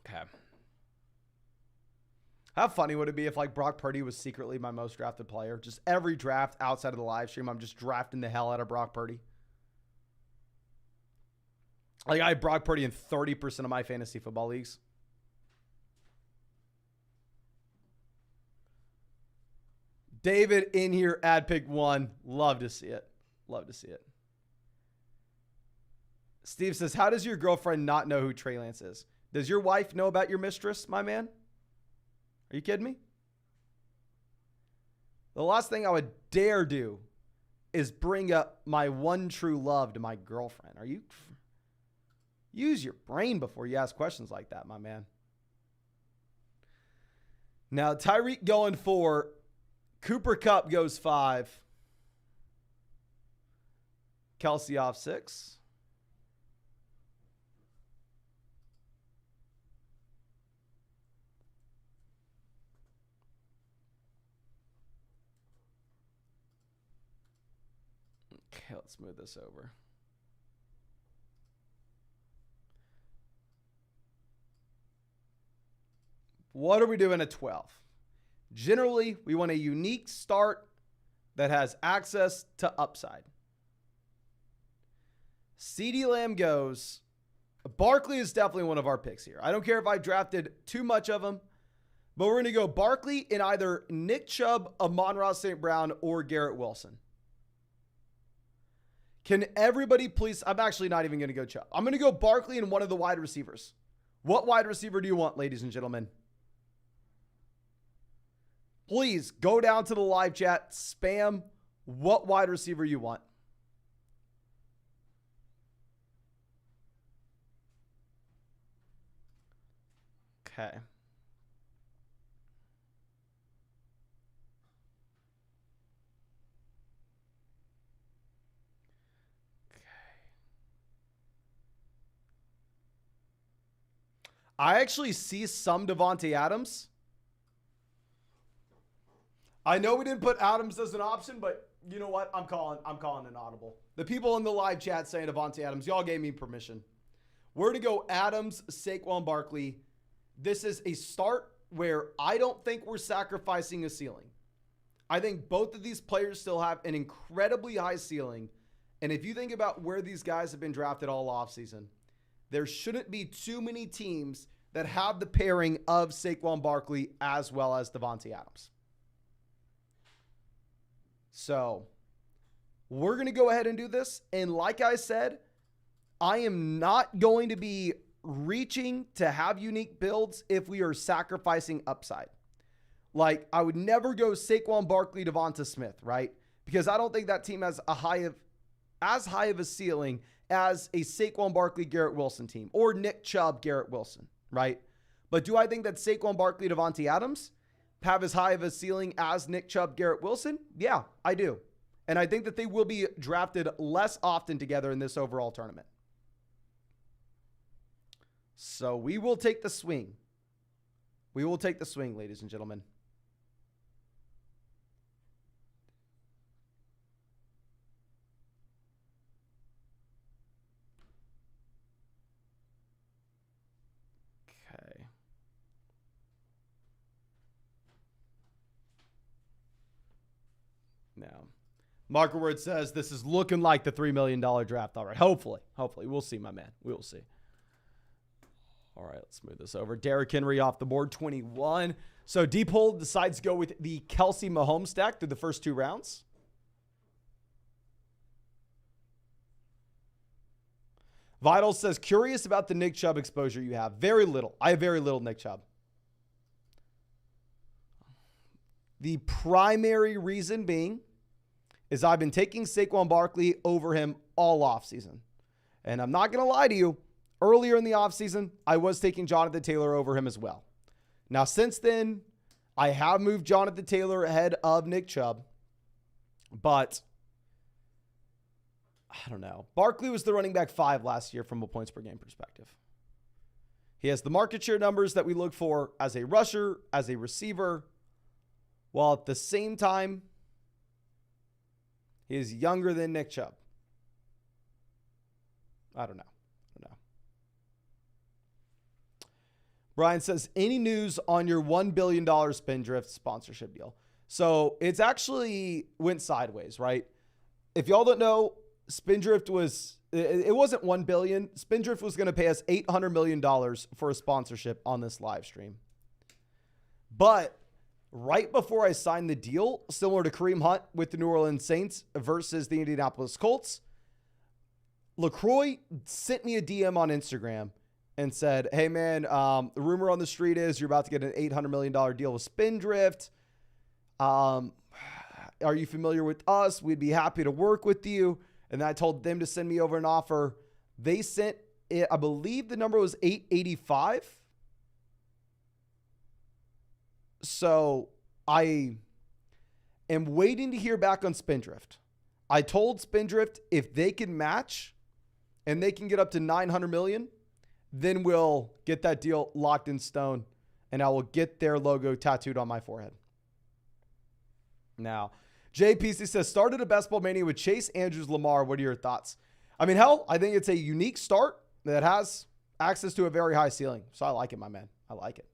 Okay. How funny would it be if like Brock Purdy was secretly my most drafted player? Just every draft outside of the live stream, I'm just drafting the hell out of Brock Purdy. Like I have Brock Purdy in 30% of my fantasy football leagues. David in here at pick 1. Love to see it. Love to see it. Steve says, how does your girlfriend not know who Trey Lance is? Does your wife know about your mistress, my man? Are you kidding me? The last thing I would dare do is bring up my one true love to my girlfriend. Are you? Use your brain before you ask questions like that, my man. Now, Tyreek going 4. Cooper Kupp goes 5. Kelsey off 6. Okay, let's move this over. What are we doing at 12? Generally, we want a unique start that has access to upside. CeeDee Lamb goes. Barkley is definitely one of our picks here. I don't care if I drafted too much of him, but we're going to go Barkley in either Nick Chubb, Amon-Ra St. Brown, or Garrett Wilson. Can everybody please? I'm actually not even going to go Chubb. I'm going to go Barkley and one of the wide receivers. What wide receiver do you want, ladies and gentlemen? Please go down to the live chat, spam what wide receiver you want. Okay. I actually see some Davante Adams. I know we didn't put Adams as an option, but you know what? I'm calling an audible. The people in the live chat saying Davante Adams, y'all gave me permission. We're to go Adams, Saquon Barkley. This is a start where I don't think we're sacrificing a ceiling. I think both of these players still have an incredibly high ceiling. And if you think about where these guys have been drafted all offseason, there shouldn't be too many teams that have the pairing of Saquon Barkley as well as Davante Adams. So we're going to go ahead and do this. And like I said, I am not going to be reaching to have unique builds if we are sacrificing upside. Like, I would never go Saquon Barkley, Devonta Smith, right? Because I don't think that team has as high of a ceiling as a Saquon Barkley, Garrett Wilson team, or Nick Chubb, Garrett Wilson, right? But do I think that Saquon Barkley, Davante Adams have as high of a ceiling as Nick Chubb, Garrett Wilson? Yeah, I do. And I think that they will be drafted less often together in this overall tournament. So we will take the swing. We will take the swing, ladies and gentlemen. Okay. Now, Marker Word says this is looking like the $3 million draft. All right. Hopefully. We'll see, my man. We will see. All right, let's move this over. Derrick Henry off the board, 21. So Deep Hole decides to go with the Kelsey Mahomes stack through the first 2 rounds. Vital says, curious about the Nick Chubb exposure you have. Very little. I have very little Nick Chubb. The primary reason being is I've been taking Saquon Barkley over him all offseason. And I'm not going to lie to you. Earlier in the offseason, I was taking Jonathan Taylor over him as well. Now, since then, I have moved Jonathan Taylor ahead of Nick Chubb. But, I don't know. Barkley was the running back 5 last year from a points per game perspective. He has the market share numbers that we look for as a rusher, as a receiver, while at the same time, he is younger than Nick Chubb. I don't know. Brian says, any news on your $1 billion Spindrift sponsorship deal? So it's actually went sideways, right? If y'all don't know, Spindrift it wasn't $1 billion. Spindrift was going to pay us $800 million for a sponsorship on this live stream. But right before I signed the deal, similar to Kareem Hunt with the New Orleans Saints versus the Indianapolis Colts, LaCroix sent me a DM on Instagram and said, hey, man, the rumor on the street is you're about to get an $800 million deal with Spindrift. Are you familiar with us? We'd be happy to work with you. And then I told them to send me over an offer. They sent it, I believe the number was 885. So I am waiting to hear back on Spindrift. I told Spindrift if they can match and they can get up to 900 million, then we'll get that deal locked in stone and I will get their logo tattooed on my forehead. Now, JPC says, started a best ball mania with Chase, Andrews, Lamar. What are your thoughts? I mean, hell, I think it's a unique start that has access to a very high ceiling. So I like it, my man. I like it.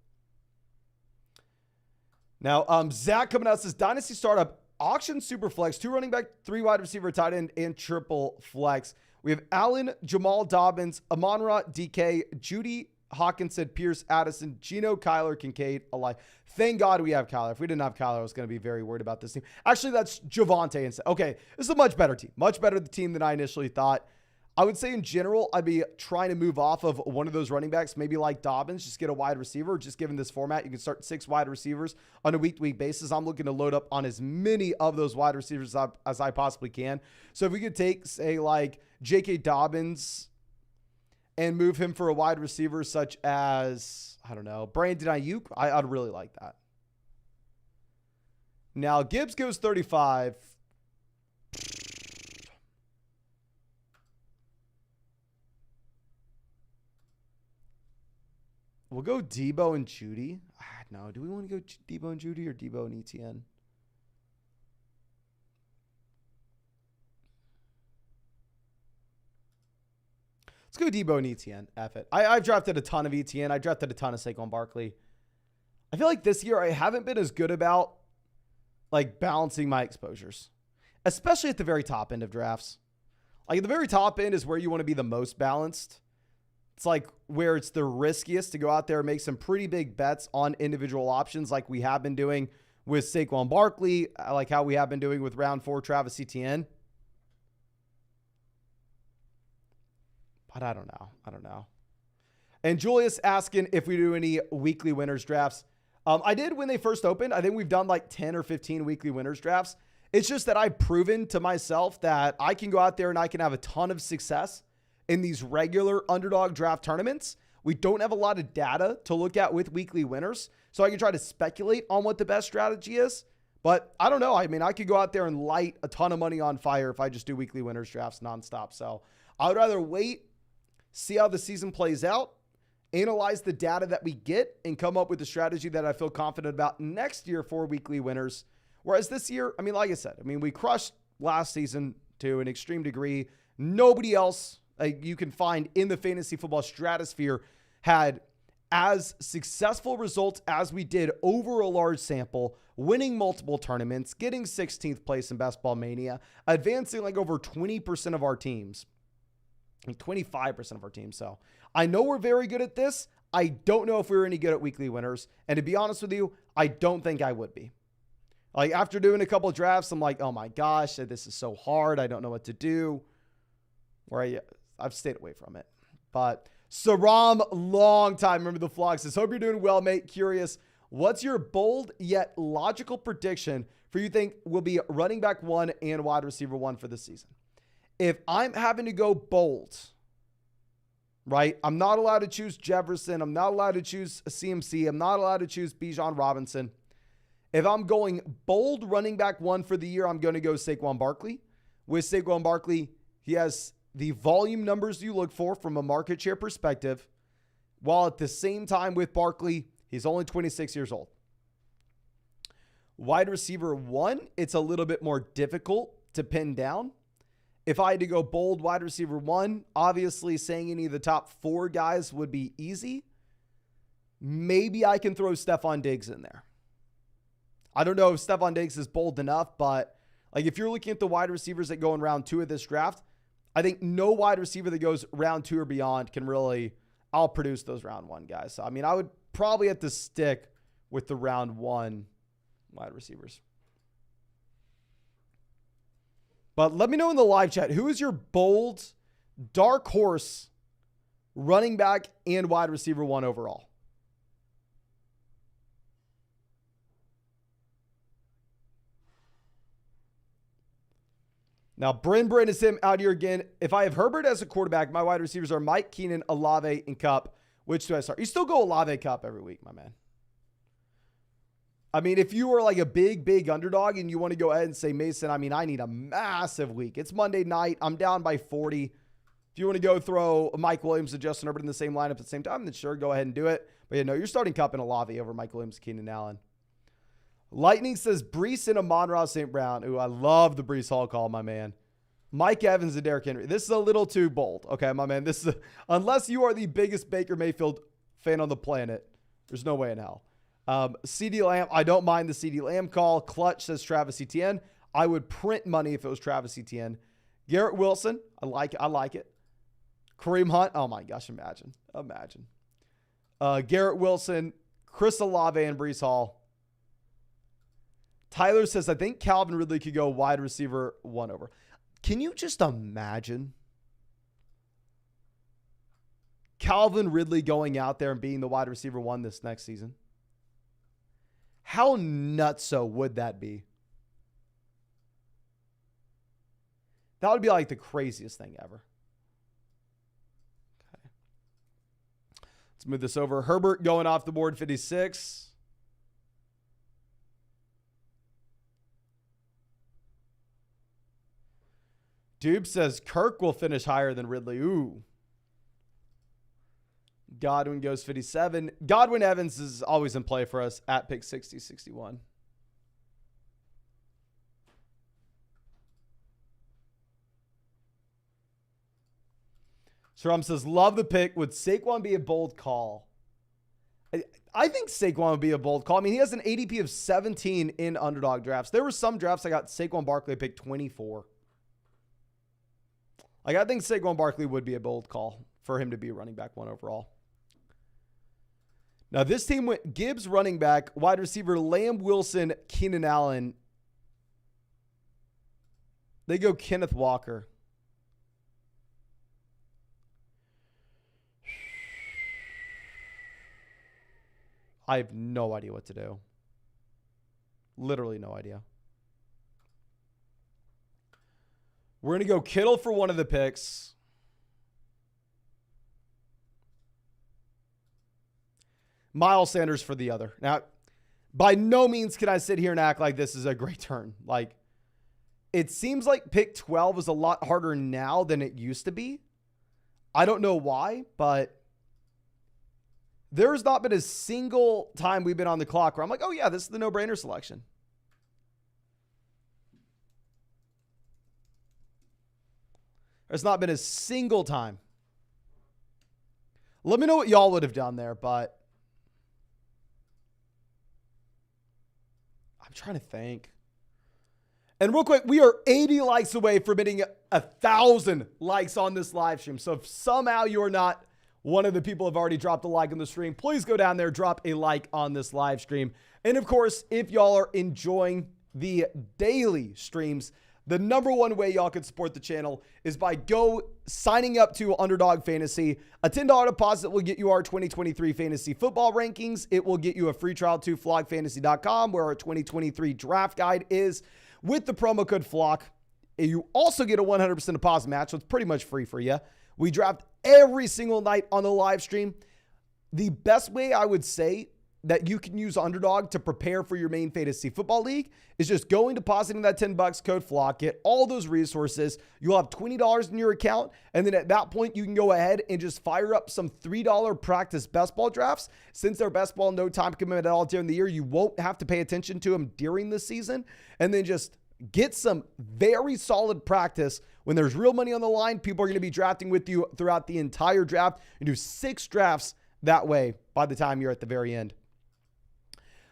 Now, Zach coming out says, Dynasty startup, auction super flex, 2 running back, 3 wide receiver, tight end, and triple flex. We have Allen, Jamal Dobbins, Amon-Ra, DK, Judy, Hawkinson, Pierce, Addison, Gino, Kyler, Kincaid, alike. Thank God we have Kyler. If we didn't have Kyler, I was going to be very worried about this team. Actually, that's Javonte instead. Okay, this is a much better team. Much better team than I initially thought. I would say in general, I'd be trying to move off of one of those running backs, maybe like Dobbins, just get a wide receiver. Just given this format, you can start 6 wide receivers on a week-to-week basis. I'm looking to load up on as many of those wide receivers as I possibly can. So if we could take, say, like J.K. Dobbins and move him for a wide receiver such as, I don't know, Brandon Ayuk, I'd really like that. Now, Gibbs goes 35. We'll go Debo and Judy. No, do we want to go Debo and Judy or Debo and ETN? Let's go Debo and ETN. F it. I've drafted a ton of ETN. I drafted a ton of Saquon Barkley. I feel like this year I haven't been as good about like balancing my exposures, especially at the very top end of drafts. Like at the very top end is where you want to be the most balanced. It's like where it's the riskiest to go out there and make some pretty big bets on individual options like we have been doing with Saquon Barkley, like how we have been doing with round 4 Travis Etienne. But I don't know. And Julius asking if we do any weekly winners drafts. I did when they first opened. I think we've done like 10 or 15 weekly winners drafts. It's just that I've proven to myself that I can go out there and I can have a ton of success in these regular underdog draft tournaments. We don't have a lot of data to look at with weekly winners, so I can try to speculate on what the best strategy is. But I don't know. I mean, I could go out there and light a ton of money on fire if I just do weekly winners drafts nonstop. So I would rather wait, see how the season plays out, analyze the data that we get, and come up with a strategy that I feel confident about next year for weekly winners. Whereas this year, I mean, like I said, we crushed last season to an extreme degree. Nobody else you can find in the fantasy football stratosphere had as successful results as we did over a large sample, winning multiple tournaments, getting 16th place in Best Ball Mania, advancing like over 20% of our teams, like 25% of our teams. So I know we're very good at this. I don't know if we're any good at weekly winners. And to be honest with you, I don't think I would be. Like after doing a couple of drafts, I'm like, oh my gosh, this is so hard. I don't know what to do. Where I've stayed away from it. But Saram, long time, remember the vlog, says, hope you're doing well, mate. Curious, what's your bold yet logical prediction for you think will be running back 1 and wide receiver 1 for this season? If I'm having to go bold, right, I'm not allowed to choose Jefferson. I'm not allowed to choose CMC. I'm not allowed to choose Bijan Robinson. If I'm going bold running back 1 for the year, I'm going to go Saquon Barkley. With Saquon Barkley, he has the volume numbers you look for from a market share perspective, while at the same time with Barkley, he's only 26 years old. Wide receiver 1, it's a little bit more difficult to pin down. If I had to go bold wide receiver 1, obviously saying any of the top 4 guys would be easy. Maybe I can throw Stephon Diggs in there. I don't know if Stephon Diggs is bold enough, but like if you're looking at the wide receivers that go in round 2 of this draft, I think no wide receiver that goes round 2 or beyond can really outproduce those round 1 guys. So, I mean, I would probably have to stick with the round 1 wide receivers. But let me know in the live chat, who is your bold dark horse running back, and wide receiver 1 overall. Now, Bryn is him out here again. If I have Herbert as a quarterback, my wide receivers are Mike, Keenan, Olave, and Cup. Which do I start? You still go Olave, Cup every week, my man. I mean, if you were like a big underdog and you want to go ahead and say, Mason, I mean, I need a massive week. It's Monday night. I'm down by 40. If you want to go throw Mike Williams and Justin Herbert in the same lineup at the same time, then sure, go ahead and do it. But yeah, no, you're starting Cup and Olave over Mike Williams, Keenan Allen. Lightning says Breece and Amon-Ra St. Brown. Ooh, I love the Breece Hall call, my man. Mike Evans and Derrick Henry. This is a little too bold. Okay, my man. This is unless you are the biggest Baker Mayfield fan on the planet, there's no way in hell. CeeDee Lamb. I don't mind the CeeDee Lamb call. Clutch says Travis Etienne. I would print money if it was Travis Etienne. Garrett Wilson. I like it. Kareem Hunt. Oh my gosh, imagine. Garrett Wilson, Chris Olave, and Breece Hall. Tyler says, I think Calvin Ridley could go wide receiver 1 over. Can you just imagine Calvin Ridley going out there and being the wide receiver 1 this next season? How nutso would that be? That would be like the craziest thing ever. Okay. Let's move this over. Herbert going off the board, 56. Dube says Kirk will finish higher than Ridley. Ooh. Godwin goes 57. Godwin Evans is always in play for us at pick 60, 61. Sharam says, love the pick. Would Saquon be a bold call? I think Saquon would be a bold call. I mean, he has an ADP of 17 in underdog drafts. There were some drafts I got Saquon Barkley pick 24. Like, I think Saquon Barkley would be a bold call for him to be running back 1 overall. Now, this team went Gibbs running back, wide receiver Lamb, Wilson, Keenan Allen. They go Kenneth Walker. I have no idea what to do. Literally no idea. We're going to go Kittle for one of the picks. Miles Sanders for the other. Now, by no means can I sit here and act like this is a great turn. Like, it seems like pick 12 is a lot harder now than it used to be. I don't know why, but there's not been a single time we've been on the clock where I'm like, oh yeah, this is the no-brainer selection. There's not been a single time. Let me know what y'all would have done there, but I'm trying to think. And real quick, we are 80 likes away from hitting 1,000 likes on this live stream. So if somehow you're not one of the people who have already dropped a like on the stream, please go down there, drop a like on this live stream. And of course, if y'all are enjoying the daily streams, the number one way y'all can support the channel is by signing up to Underdog Fantasy. A $10 deposit will get you our 2023 fantasy football rankings. It will get you a free trial to flockfantasy.com where our 2023 draft guide is. With the promo code FLOCK, you also get a 100% deposit match, so it's pretty much free for you. We draft every single night on the live stream. The best way I would say that you can use Underdog to prepare for your main fantasy football league is just going, depositing that $10, code FLOCK, get all those resources. You'll have $20 in your account. And then at that point, you can go ahead and just fire up some $3 practice best ball drafts. Since they're best ball, no time commitment at all during the year, you won't have to pay attention to them during the season. And then just get some very solid practice. When there's real money on the line, people are going to be drafting with you throughout the entire draft. You do 6 drafts that way by the time you're at the very end.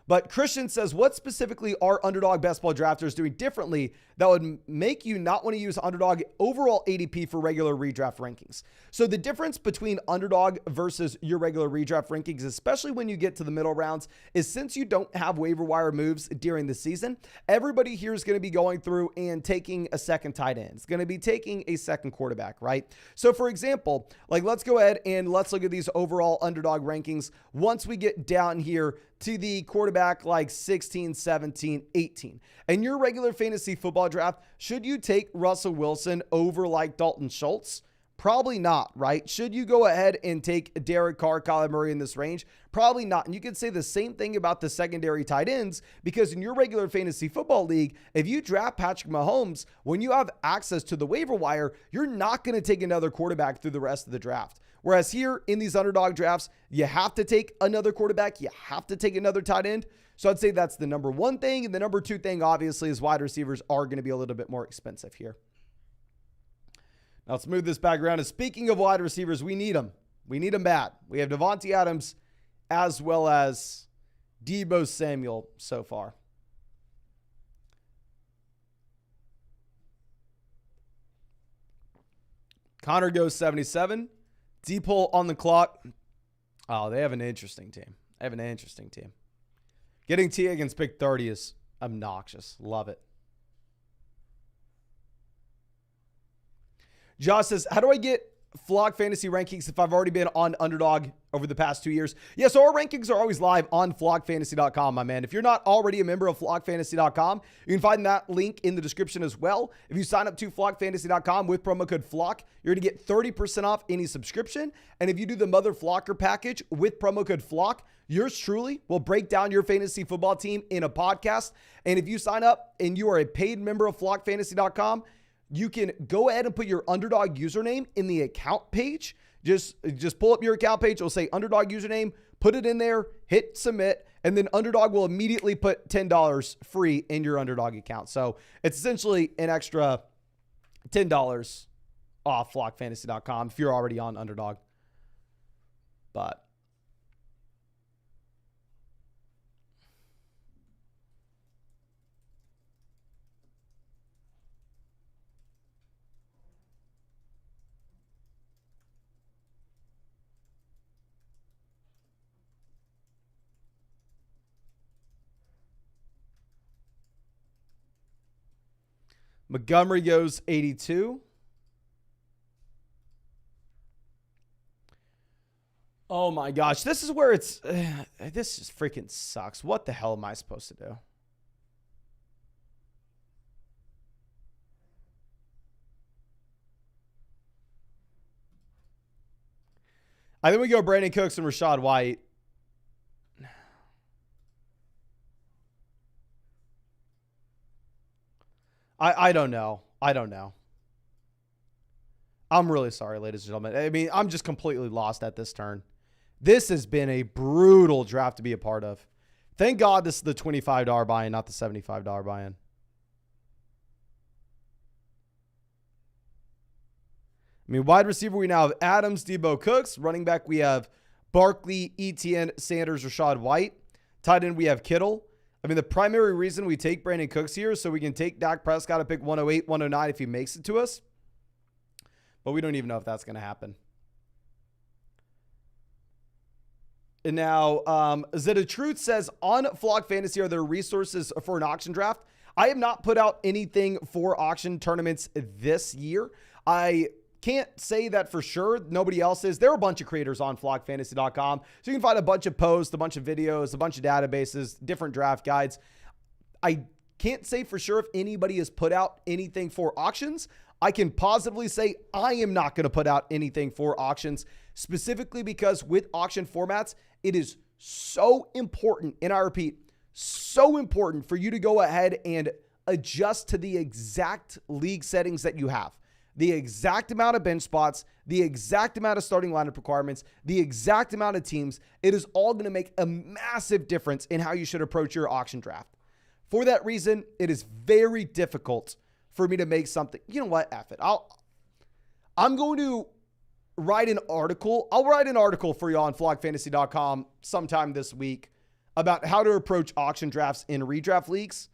But Christian says, what specifically are Underdog best ball drafters doing differently that would make you not want to use Underdog overall ADP for regular redraft rankings? So the difference between Underdog versus your regular redraft rankings, especially when you get to the middle rounds, is since you don't have waiver wire moves during the season, everybody here is going to be going through and taking a second tight end. It's going to be taking a second quarterback, right? So for example, like let's go ahead and let's look at these overall Underdog rankings once we get down here to the quarterback like 16, 17, 18. And your regular fantasy football draft, should you take Russell Wilson over like Dalton Schultz? Probably not, right? Should you go ahead and take Derek Carr, Kyler Murray in this range? Probably not. And you could say the same thing about the secondary tight ends, because in your regular fantasy football league, if you draft Patrick Mahomes, when you have access to the waiver wire, you're not going to take another quarterback through the rest of the draft. Whereas here in these Underdog drafts, you have to take another quarterback. You have to take another tight end. So I'd say that's the number one thing. And the number two thing, obviously, is wide receivers are going to be a little bit more expensive here. Now let's move this back around. And speaking of wide receivers, we need them. We need them bad. We have Devontae Adams as well as Deebo Samuel so far. Connor goes 77. D-Pole on the clock. Oh, they have an interesting team. Getting T against pick 30 is obnoxious. Love it. Josh says, how do I get Flock Fantasy rankings if I've already been on Underdog over the past 2 years? Yeah, so our rankings are always live on flockfantasy.com, my man. If you're not already a member of flockfantasy.com, you can find that link in the description as well. If you sign up to flockfantasy.com with promo code FLOCK, you're going to get 30% off any subscription. And if you do the Mother Flocker package with promo code FLOCK, yours truly will break down your fantasy football team in a podcast. And if you sign up and you are a paid member of flockfantasy.com, you can go ahead and put your Underdog username in the account page. Just pull up your account page. It'll say Underdog username, put it in there, hit submit, and then Underdog will immediately put $10 free in your Underdog account. So it's essentially an extra $10 off flockfantasy.com if you're already on Underdog. But Montgomery goes 82. Oh my gosh. This is where it's, this just freaking sucks. What the hell am I supposed to do? I think we go Brandon Cooks and Rachaad White. I don't know. I'm really sorry, ladies and gentlemen. I mean, I'm just completely lost at this turn. This has been a brutal draft to be a part of. Thank God this is the $25 buy-in, not the $75 buy-in. I mean, wide receiver, we now have Adams, Deebo, Cooks. Running back, we have Barkley, Etienne, Sanders, Rachaad White. Tight end, we have Kittle. I mean, the primary reason we take Brandon Cooks here is so we can take Dak Prescott at pick 108, 109 if he makes it to us. But we don't even know if that's going to happen. And now, Zeta Truth says, on Flock Fantasy, are there resources for an auction draft? I have not put out anything for auction tournaments this year. I can't say that for sure. Nobody else is. There are a bunch of creators on flockfantasy.com. So you can find a bunch of posts, a bunch of videos, a bunch of databases, different draft guides. I can't say for sure if anybody has put out anything for auctions. I can positively say I am not going to put out anything for auctions, specifically because with auction formats, it is so important, and I repeat, so important for you to go ahead and adjust to the exact league settings that you have. The exact amount of bench spots, the exact amount of starting lineup requirements, the exact amount of teams. It is all going to make a massive difference in how you should approach your auction draft. For that reason, it is very difficult for me to make something. You know what? F it. I'm going to write an article. I'll write an article for you on flockfantasy.com sometime this week about how to approach auction drafts in redraft leagues.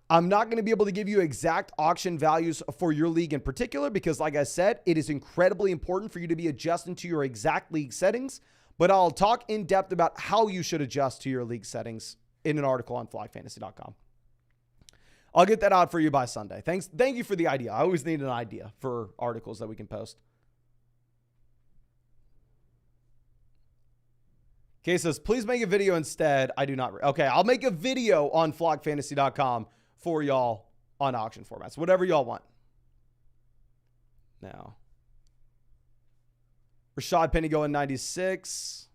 I'm not going to be able to give you exact auction values for your league in particular because, like I said, it is incredibly important for you to be adjusting to your exact league settings, but I'll talk in depth about how you should adjust to your league settings in an article on flogfantasy.com. I'll get that out for you by Sunday. Thank you for the idea. I always need an idea for articles that we can post. Okay, says, please make a video instead. I do not. Okay, I'll make a video on flogfantasy.com for y'all on auction formats. Whatever y'all want. Now, Rashad Penny going 96.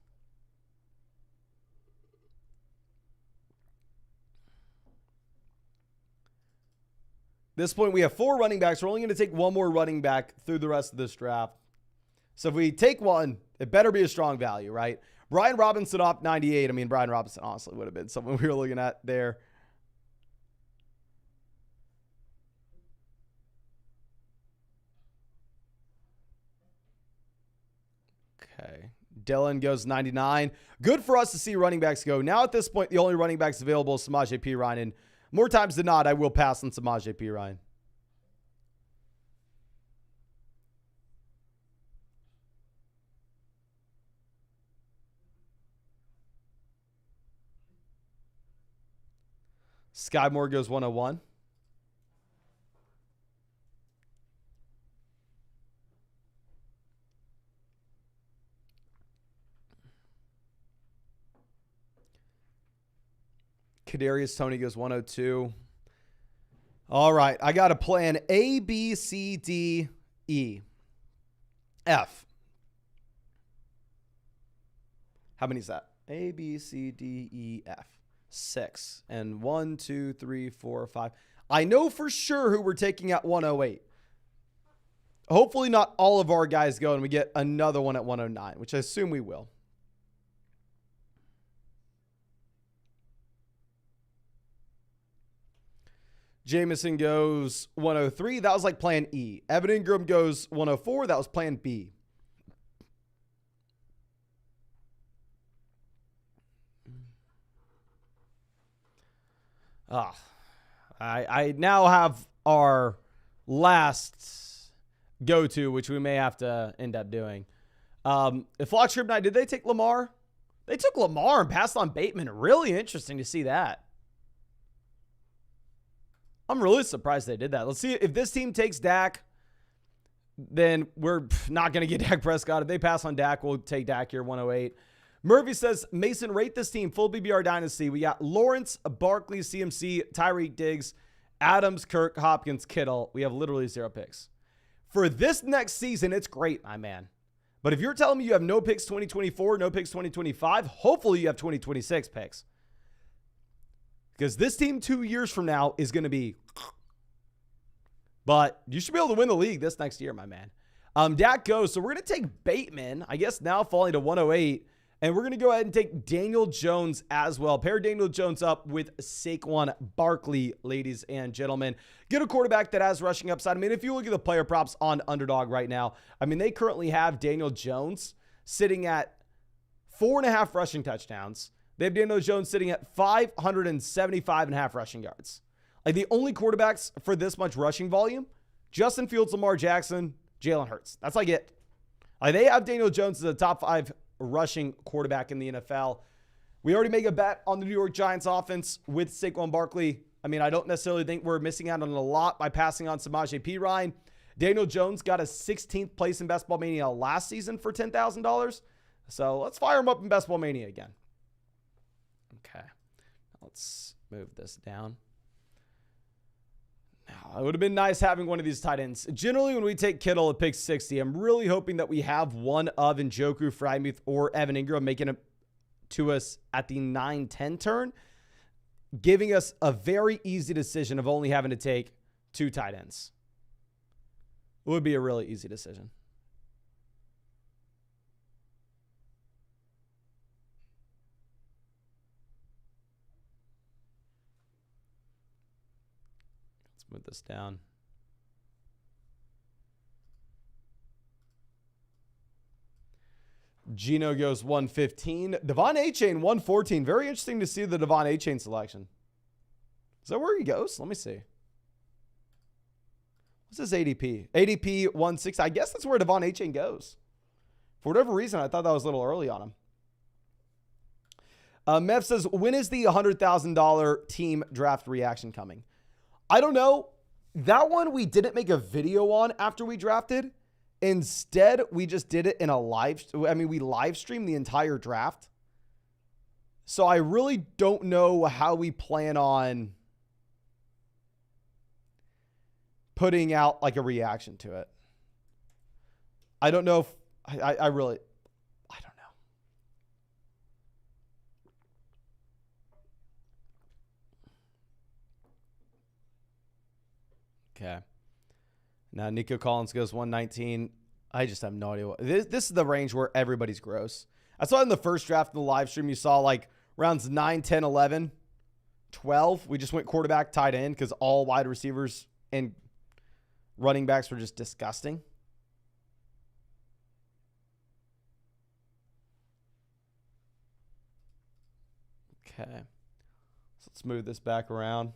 At this point, we have 4 running backs. We're only going to take one more running back through the rest of this draft. So if we take one, it better be a strong value, right? Bijan Robinson off 98. I mean, Bijan Robinson honestly would have been someone we were looking at there. Okay. Dylan goes 99. Good for us to see running backs go. Now at this point, the only running backs available is Samaje Perine. And more times than not, I will pass on Samaje Perine. Sky Moore goes 101. Kadarius Toney goes 102. All right, I got a plan A, B, C, D, E, F. How many is that? A, B, C, D, E, F. 6. And 1, 2, 3, 4, 5. I know for sure who we're taking at 108. Hopefully not all of our guys go and we get another one at 109, which I assume we will. Jameson goes 103. That was like plan E. Evan Ingram goes 104. That was plan B. I now have our last go-to, which we may have to end up doing. If Flock Strip Night, did they take Lamar? They took Lamar and passed on Bateman. Really interesting to see that. I'm really surprised they did that. Let's see if this team takes Dak, then we're not going to get Dak Prescott. If they pass on Dak, we'll take Dak here, 108. Murphy says, Mason, rate this team, full BBR Dynasty. We got Lawrence, Barkley, CMC, Tyreek Diggs, Adams, Kirk, Hopkins, Kittle. We have literally 0 picks. For this next season, it's great, my man. But if you're telling me you have no picks 2024, no picks 2025, hopefully you have 2026 picks. Because this team 2 years from now is going to be... But you should be able to win the league this next year, my man. Dak goes. So we're going to take Bateman, I guess now falling to 108. And we're going to go ahead and take Daniel Jones as well. Pair Daniel Jones up with Saquon Barkley, ladies and gentlemen. Get a quarterback that has rushing upside. I mean, if you look at the player props on Underdog right now, I mean, they currently have Daniel Jones sitting at 4.5 rushing touchdowns. They have Daniel Jones sitting at 575.5 rushing yards. Like the only quarterbacks for this much rushing volume, Justin Fields, Lamar Jackson, Jalen Hurts. That's like it. Like they have Daniel Jones as a top 5 rushing quarterback in the NFL. We already make a bet on the New York Giants offense with Saquon Barkley. I mean, I don't necessarily think we're missing out on a lot by passing on Samaje Perine. Daniel Jones got a 16th place in Best Ball Mania last season for $10,000. So let's fire him up in Best Ball Mania again. Okay, let's move this down. Now, it would have been nice having one of these tight ends. Generally, when we take Kittle at pick 60, I'm really hoping that we have one of Njoku, Freiermuth, or Evan Ingram making it to us at the 9-10 turn, giving us a very easy decision of only having to take 2 tight ends. It would be a really easy decision. Move this down. Gino goes 115. Devon A-Chain 114. Very interesting to see the Devon A-Chain selection. Is that where he goes? Let me see. What's his ADP? ADP 160. I guess that's where Devon A-Chain goes. For whatever reason, I thought that was a little early on him. Mev says, when is the $100,000 team draft reaction coming? I don't know. That one we didn't make a video on after we drafted. Instead, we just did it in a we live streamed the entire draft. So I really don't know how we plan on putting out like a reaction to it. I don't know if I don't know. Okay. Now Nico Collins goes 119. I just have no idea. This is the range where everybody's gross. I saw in the first draft in the live stream, you saw like rounds 9, 10, 11, 12. We just went quarterback, tight end because all wide receivers and running backs were just disgusting. Okay. So let's move this back around.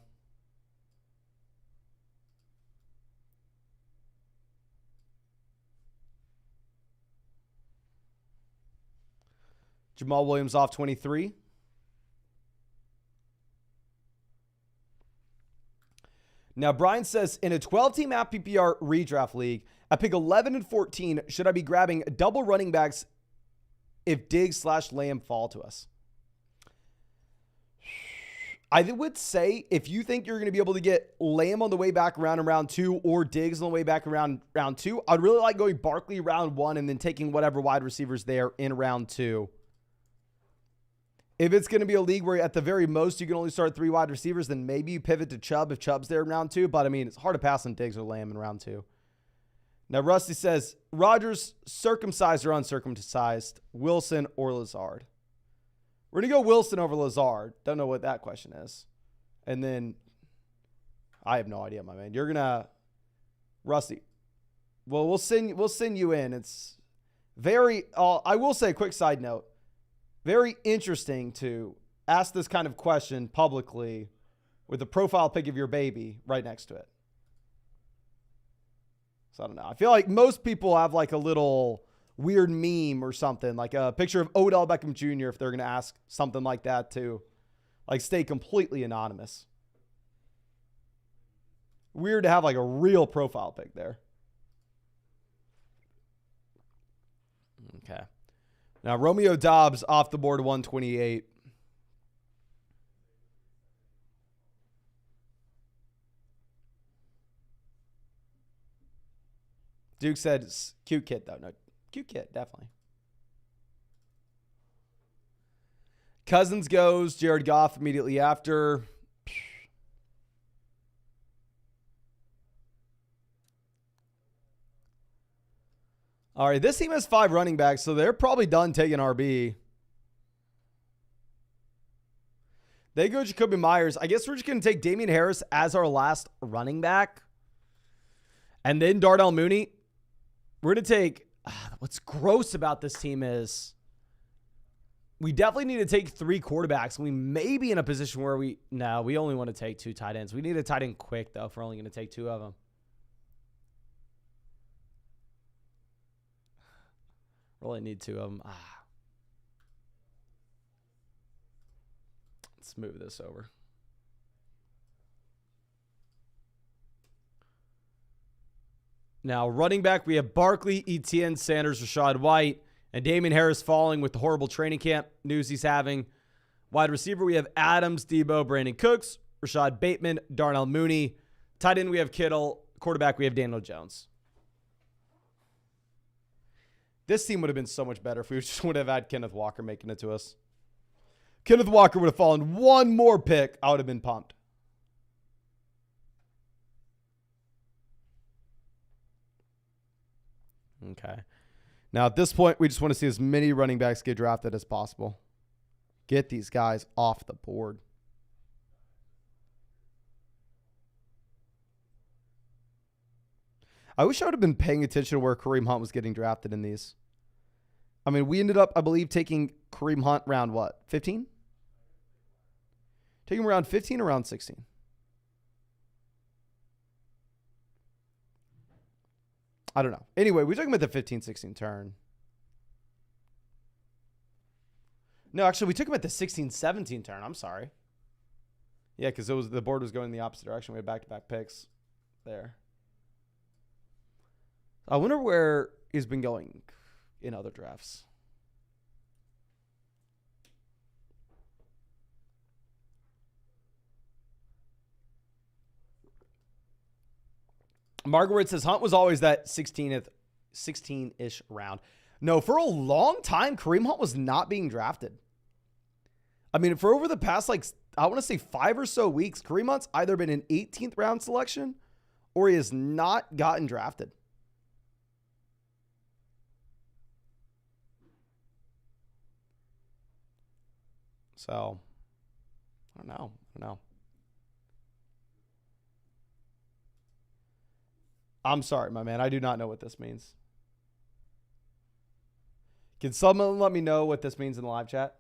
Jamal Williams off 23. Now, Brian says, in a 12-team PPR redraft league, at pick 11 and 14, should I be grabbing double running backs if Diggs/Lamb fall to us? I would say if you think you're going to be able to get Lamb on the way back around in round 2 or Diggs on the way back around round 2, I'd really like going Barkley round 1 and then taking whatever wide receivers there in round 2. If it's going to be a league where at the very most you can only start 3 wide receivers, then maybe you pivot to Chubb if Chubb's there in round 2. But, I mean, it's hard to pass on Diggs or Lamb in round 2. Now, Rusty says, Rodgers, circumcised or uncircumcised, Wilson or Lazard? We're going to go Wilson over Lazard. Don't know what that question is. And then, I have no idea, my man. You're going to, Rusty, well, we'll send you in. It's very, I will say a quick side note. Very interesting to ask this kind of question publicly with the profile pic of your baby right next to it. So I don't know. I feel like most people have like a little weird meme or something, like a picture of Odell Beckham Jr. if they're going to ask something like that to like stay completely anonymous. Weird to have like a real profile pic there. Okay. Now, Romeo Dobbs off the board 128. Duke said, cute kid, though. No, cute kid, definitely. Cousins goes. Jared Goff immediately after. All right, this team has 5 running backs, so they're probably done taking RB. They go Jacoby Myers. I guess we're just going to take Damian Harris as our last running back. And then Darnell Mooney. We're going to take, what's gross about this team is we definitely need to take 3 quarterbacks. We may be in a position where we only want to take 2 tight ends. We need a tight end quick, though, if we're only going to take 2 of them. Really need 2 of them. Let's move this over. Now, running back, we have Barkley, Etienne, Sanders, Rashad White, and Damian Harris falling with the horrible training camp news he's having. Wide receiver, we have Adams, Debo, Brandon Cooks, Rashad Bateman, Darnell Mooney. Tight end, we have Kittle. Quarterback, we have Daniel Jones. This team would have been so much better if we just would have had Kenneth Walker making it to us. Kenneth Walker would have fallen 1 more pick. I would have been pumped. Okay. Now, at this point, we just want to see as many running backs get drafted as possible. Get these guys off the board. I wish I would have been paying attention to where Kareem Hunt was getting drafted in these. I mean, we ended up, I believe, taking Kareem Hunt round what? 15? Taking him around 15 or around 16? I don't know. Anyway, we took him at the 15-16 turn. No, actually, we took him at the 16-17 turn. I'm sorry. Yeah, because the board was going in the opposite direction. We had back-to-back picks there. I wonder where he's been going in other drafts. Margaret says Hunt was always that 16-ish round. No, for a long time, Kareem Hunt was not being drafted. I mean, for over the past, I want to say 5 or so weeks, Kareem Hunt's either been an 18th round selection or he has not gotten drafted. So, I don't know. I'm sorry, my man. I do not know what this means. Can someone let me know what this means in the live chat?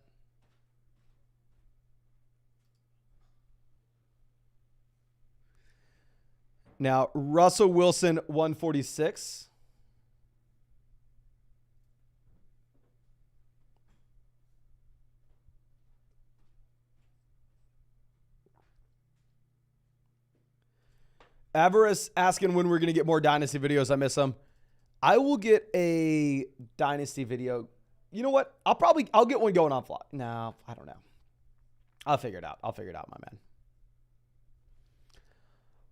Now, Russell Wilson, 146. Avarice asking when we're going to get more Dynasty videos. I miss them. I will get a Dynasty video. You know what? I'll get one going on fly. No, I don't know. I'll figure it out. My man.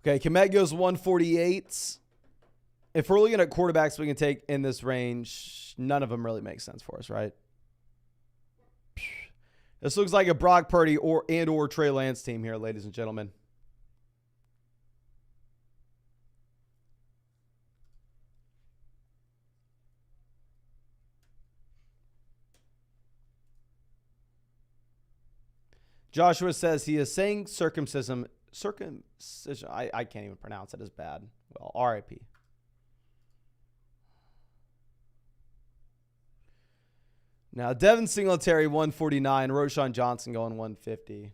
Okay, Komet goes 148. If we're looking at quarterbacks we can take in this range, none of them really make sense for us, right? This looks like a Brock Purdy or Trey Lance team here, ladies and gentlemen. Joshua says he is saying circumcision. I can't even pronounce it as bad. Well, RIP. Now, Devin Singletary, 149. Roshan Johnson going 150.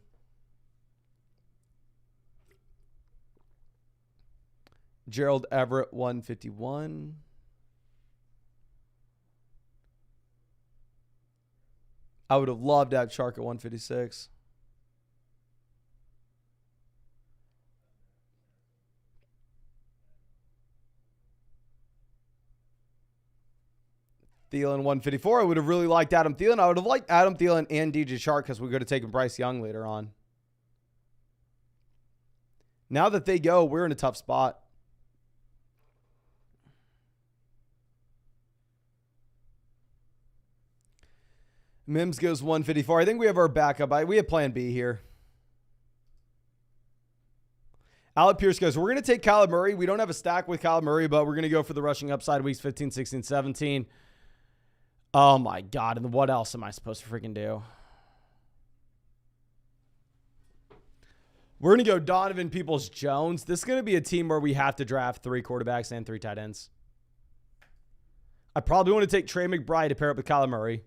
Gerald Everett, 151. I would have loved to have Shark at 156. Thielen 154. I would have really liked Adam Thielen. I would have liked Adam Thielen and DJ Chark because we could have taken Bryce Young later on. Now that they go, we're in a tough spot. Mims goes 154. I think we have our backup. We have plan B here. Alec Pierce goes, we're going to take Kyler Murray. We don't have a stack with Kyler Murray, but we're going to go for the rushing upside weeks 15, 16, 17. Oh, my God. And what else am I supposed to freaking do? We're going to go Donovan Peoples-Jones. This is going to be a team where we have to draft 3 quarterbacks and 3 tight ends. I probably want to take Trey McBride to pair up with Kyler Murray.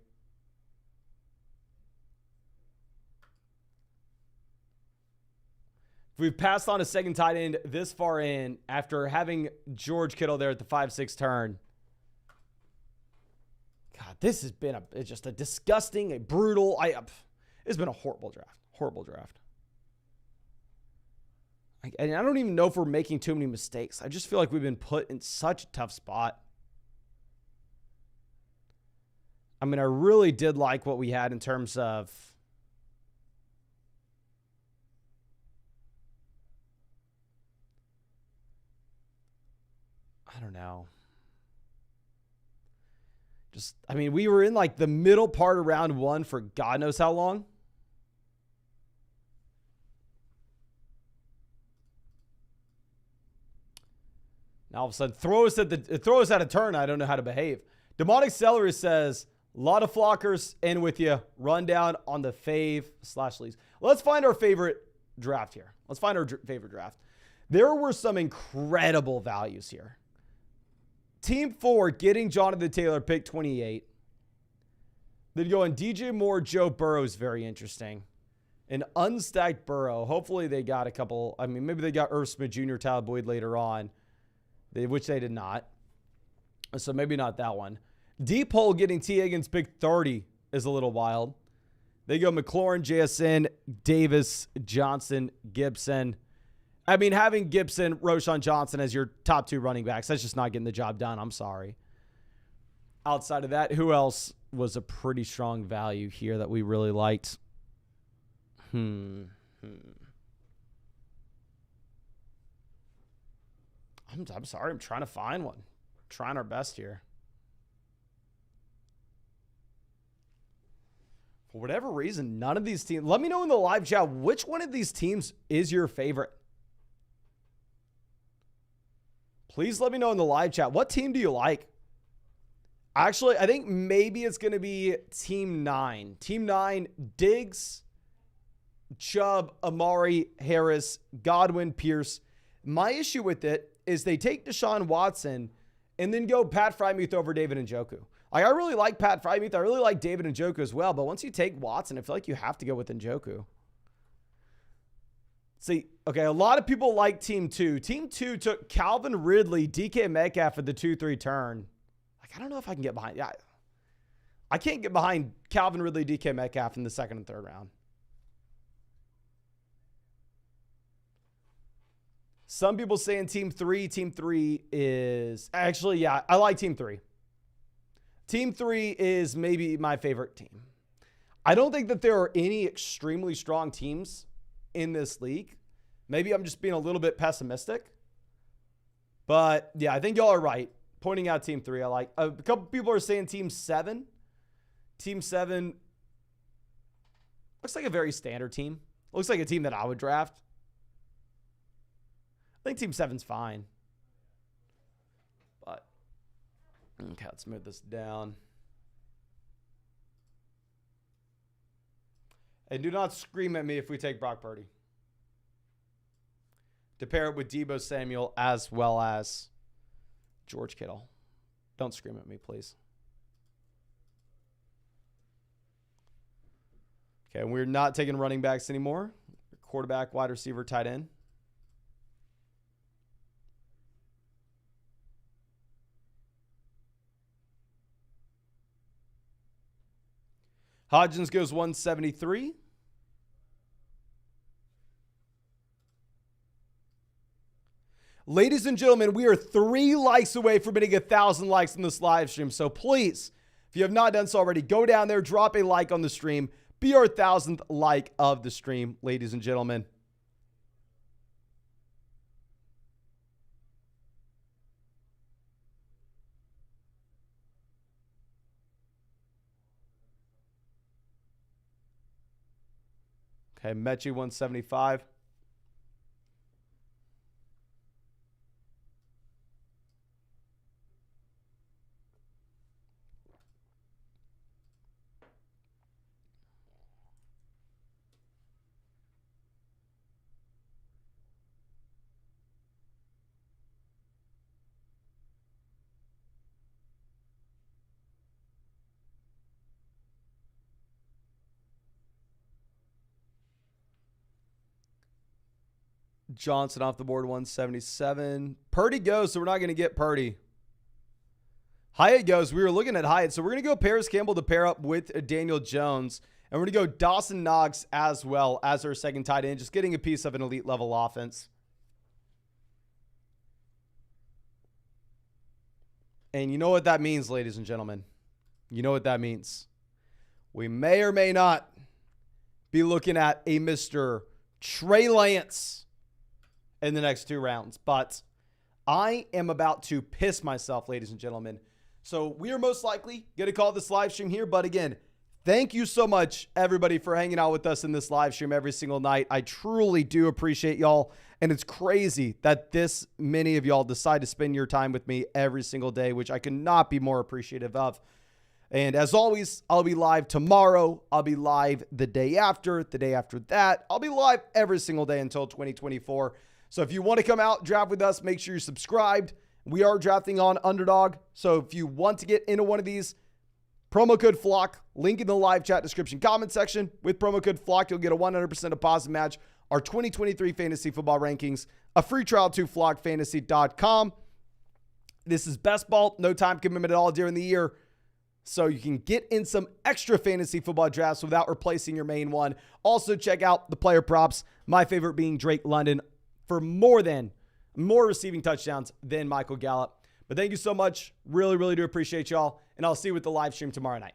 If we've passed on a second tight end this far in after having George Kittle there at the 5-6 turn. God, this has been just a disgusting, a brutal. It's been a horrible draft. Horrible draft. And I don't even know if we're making too many mistakes. I just feel like we've been put in such a tough spot. I mean, I really did like what we had in terms of I don't know. We were in like the middle part of round 1 for God knows how long. Now all of a sudden, throw us at a turn. I don't know how to behave. Demonic Celery says, a lot of flockers in with you. Rundown on the fave/leagues. Let's find our favorite draft here. Favorite draft. There were some incredible values here. Team 4 getting Jonathan Taylor, pick 28. Then going DJ Moore, Joe Burrow is very interesting. An unstacked Burrow. Hopefully they got a couple. I mean, maybe they got Irv Smith Jr., Tyler Boyd later on, which they did not. So maybe not that one. Deep hole getting T. Higgins pick 30 is a little wild. They go McLaurin, JSN, Davis, Johnson, Gibson. I mean, having Gibson, Roschon Johnson as your top 2 running backs, that's just not getting the job done. I'm sorry. Outside of that, who else was a pretty strong value here that we really liked? I'm sorry. I'm trying to find one. Trying our best here. For whatever reason, none of these teams. Let me know in the live chat which one of these teams is your favorite. Please let me know in the live chat. What team do you like? Actually, I think maybe it's going to be Team 9. Team 9, Diggs, Chubb, Amari, Harris, Godwin, Pierce. My issue with it is they take Deshaun Watson and then go Pat Freiermuth over David Njoku. I really like Pat Freiermuth. I really like David Njoku as well. But once you take Watson, I feel like you have to go with Njoku. See, okay, a lot of people like Team 2. Team 2 took Calvin Ridley, DK Metcalf at the 2-3 turn. Like, I don't know if I can get behind. Yeah, I can't get behind Calvin Ridley, DK Metcalf in the 2nd and 3rd round. Some people saying Team 3. Team 3 is actually, yeah, I like Team 3. Team 3 is maybe my favorite team. I don't think that there are any extremely strong teams in this league. Maybe I'm just being a little bit pessimistic. But yeah, I think y'all are right. Pointing out Team 3, I like. A couple people are saying Team 7. Team 7 looks like a very standard team. Looks like a team that I would draft. I think Team 7's fine. But, okay, let's move this down. And do not scream at me if we take Brock Purdy. To pair it with Deebo Samuel as well as George Kittle. Don't scream at me, please. Okay, we're not taking running backs anymore. Quarterback, wide receiver, tight end. Hodgins goes 173. Ladies and gentlemen, we are 3 likes away from hitting 1,000 likes in this live stream. So please, if you have not done so already, go down there, drop a like on the stream. Be our 1,000th like of the stream, ladies and gentlemen. Okay, Mechie 175. Johnson off the board, 177. Purdy goes, so we're not going to get Purdy. Hyatt goes. We were looking at Hyatt, so we're going to go Paris Campbell to pair up with Daniel Jones. And we're going to go Dawson Knox as well as our second tight end, just getting a piece of an elite level offense. And you know what that means, ladies and gentlemen. You know what that means. We may or may not be looking at a Mr. Trey Lance in the next 2 rounds. But I am about to piss myself, ladies and gentlemen. So we are most likely going to call this live stream here. But again, thank you so much, everybody, for hanging out with us in this live stream every single night. I truly do appreciate y'all. And it's crazy that this many of y'all decide to spend your time with me every single day, which I could not be more appreciative of. And as always, I'll be live tomorrow. I'll be live the day after that. I'll be live every single day until 2024. So if you want to come out, draft with us, make sure you're subscribed. We are drafting on Underdog. So if you want to get into one of these, Promo code FLOCK, link in the live chat description comment section. With promo code FLOCK, you'll get a 100% deposit match, our 2023 fantasy football rankings, a free trial to flockfantasy.com. This is best ball, no time commitment at all during the year, so you can get in some extra fantasy football drafts without replacing your main one. Also, check out the player props, my favorite being Drake London, for more receiving touchdowns than Michael Gallup. But thank you so much. Really, really do appreciate y'all. And I'll see you with the live stream tomorrow night.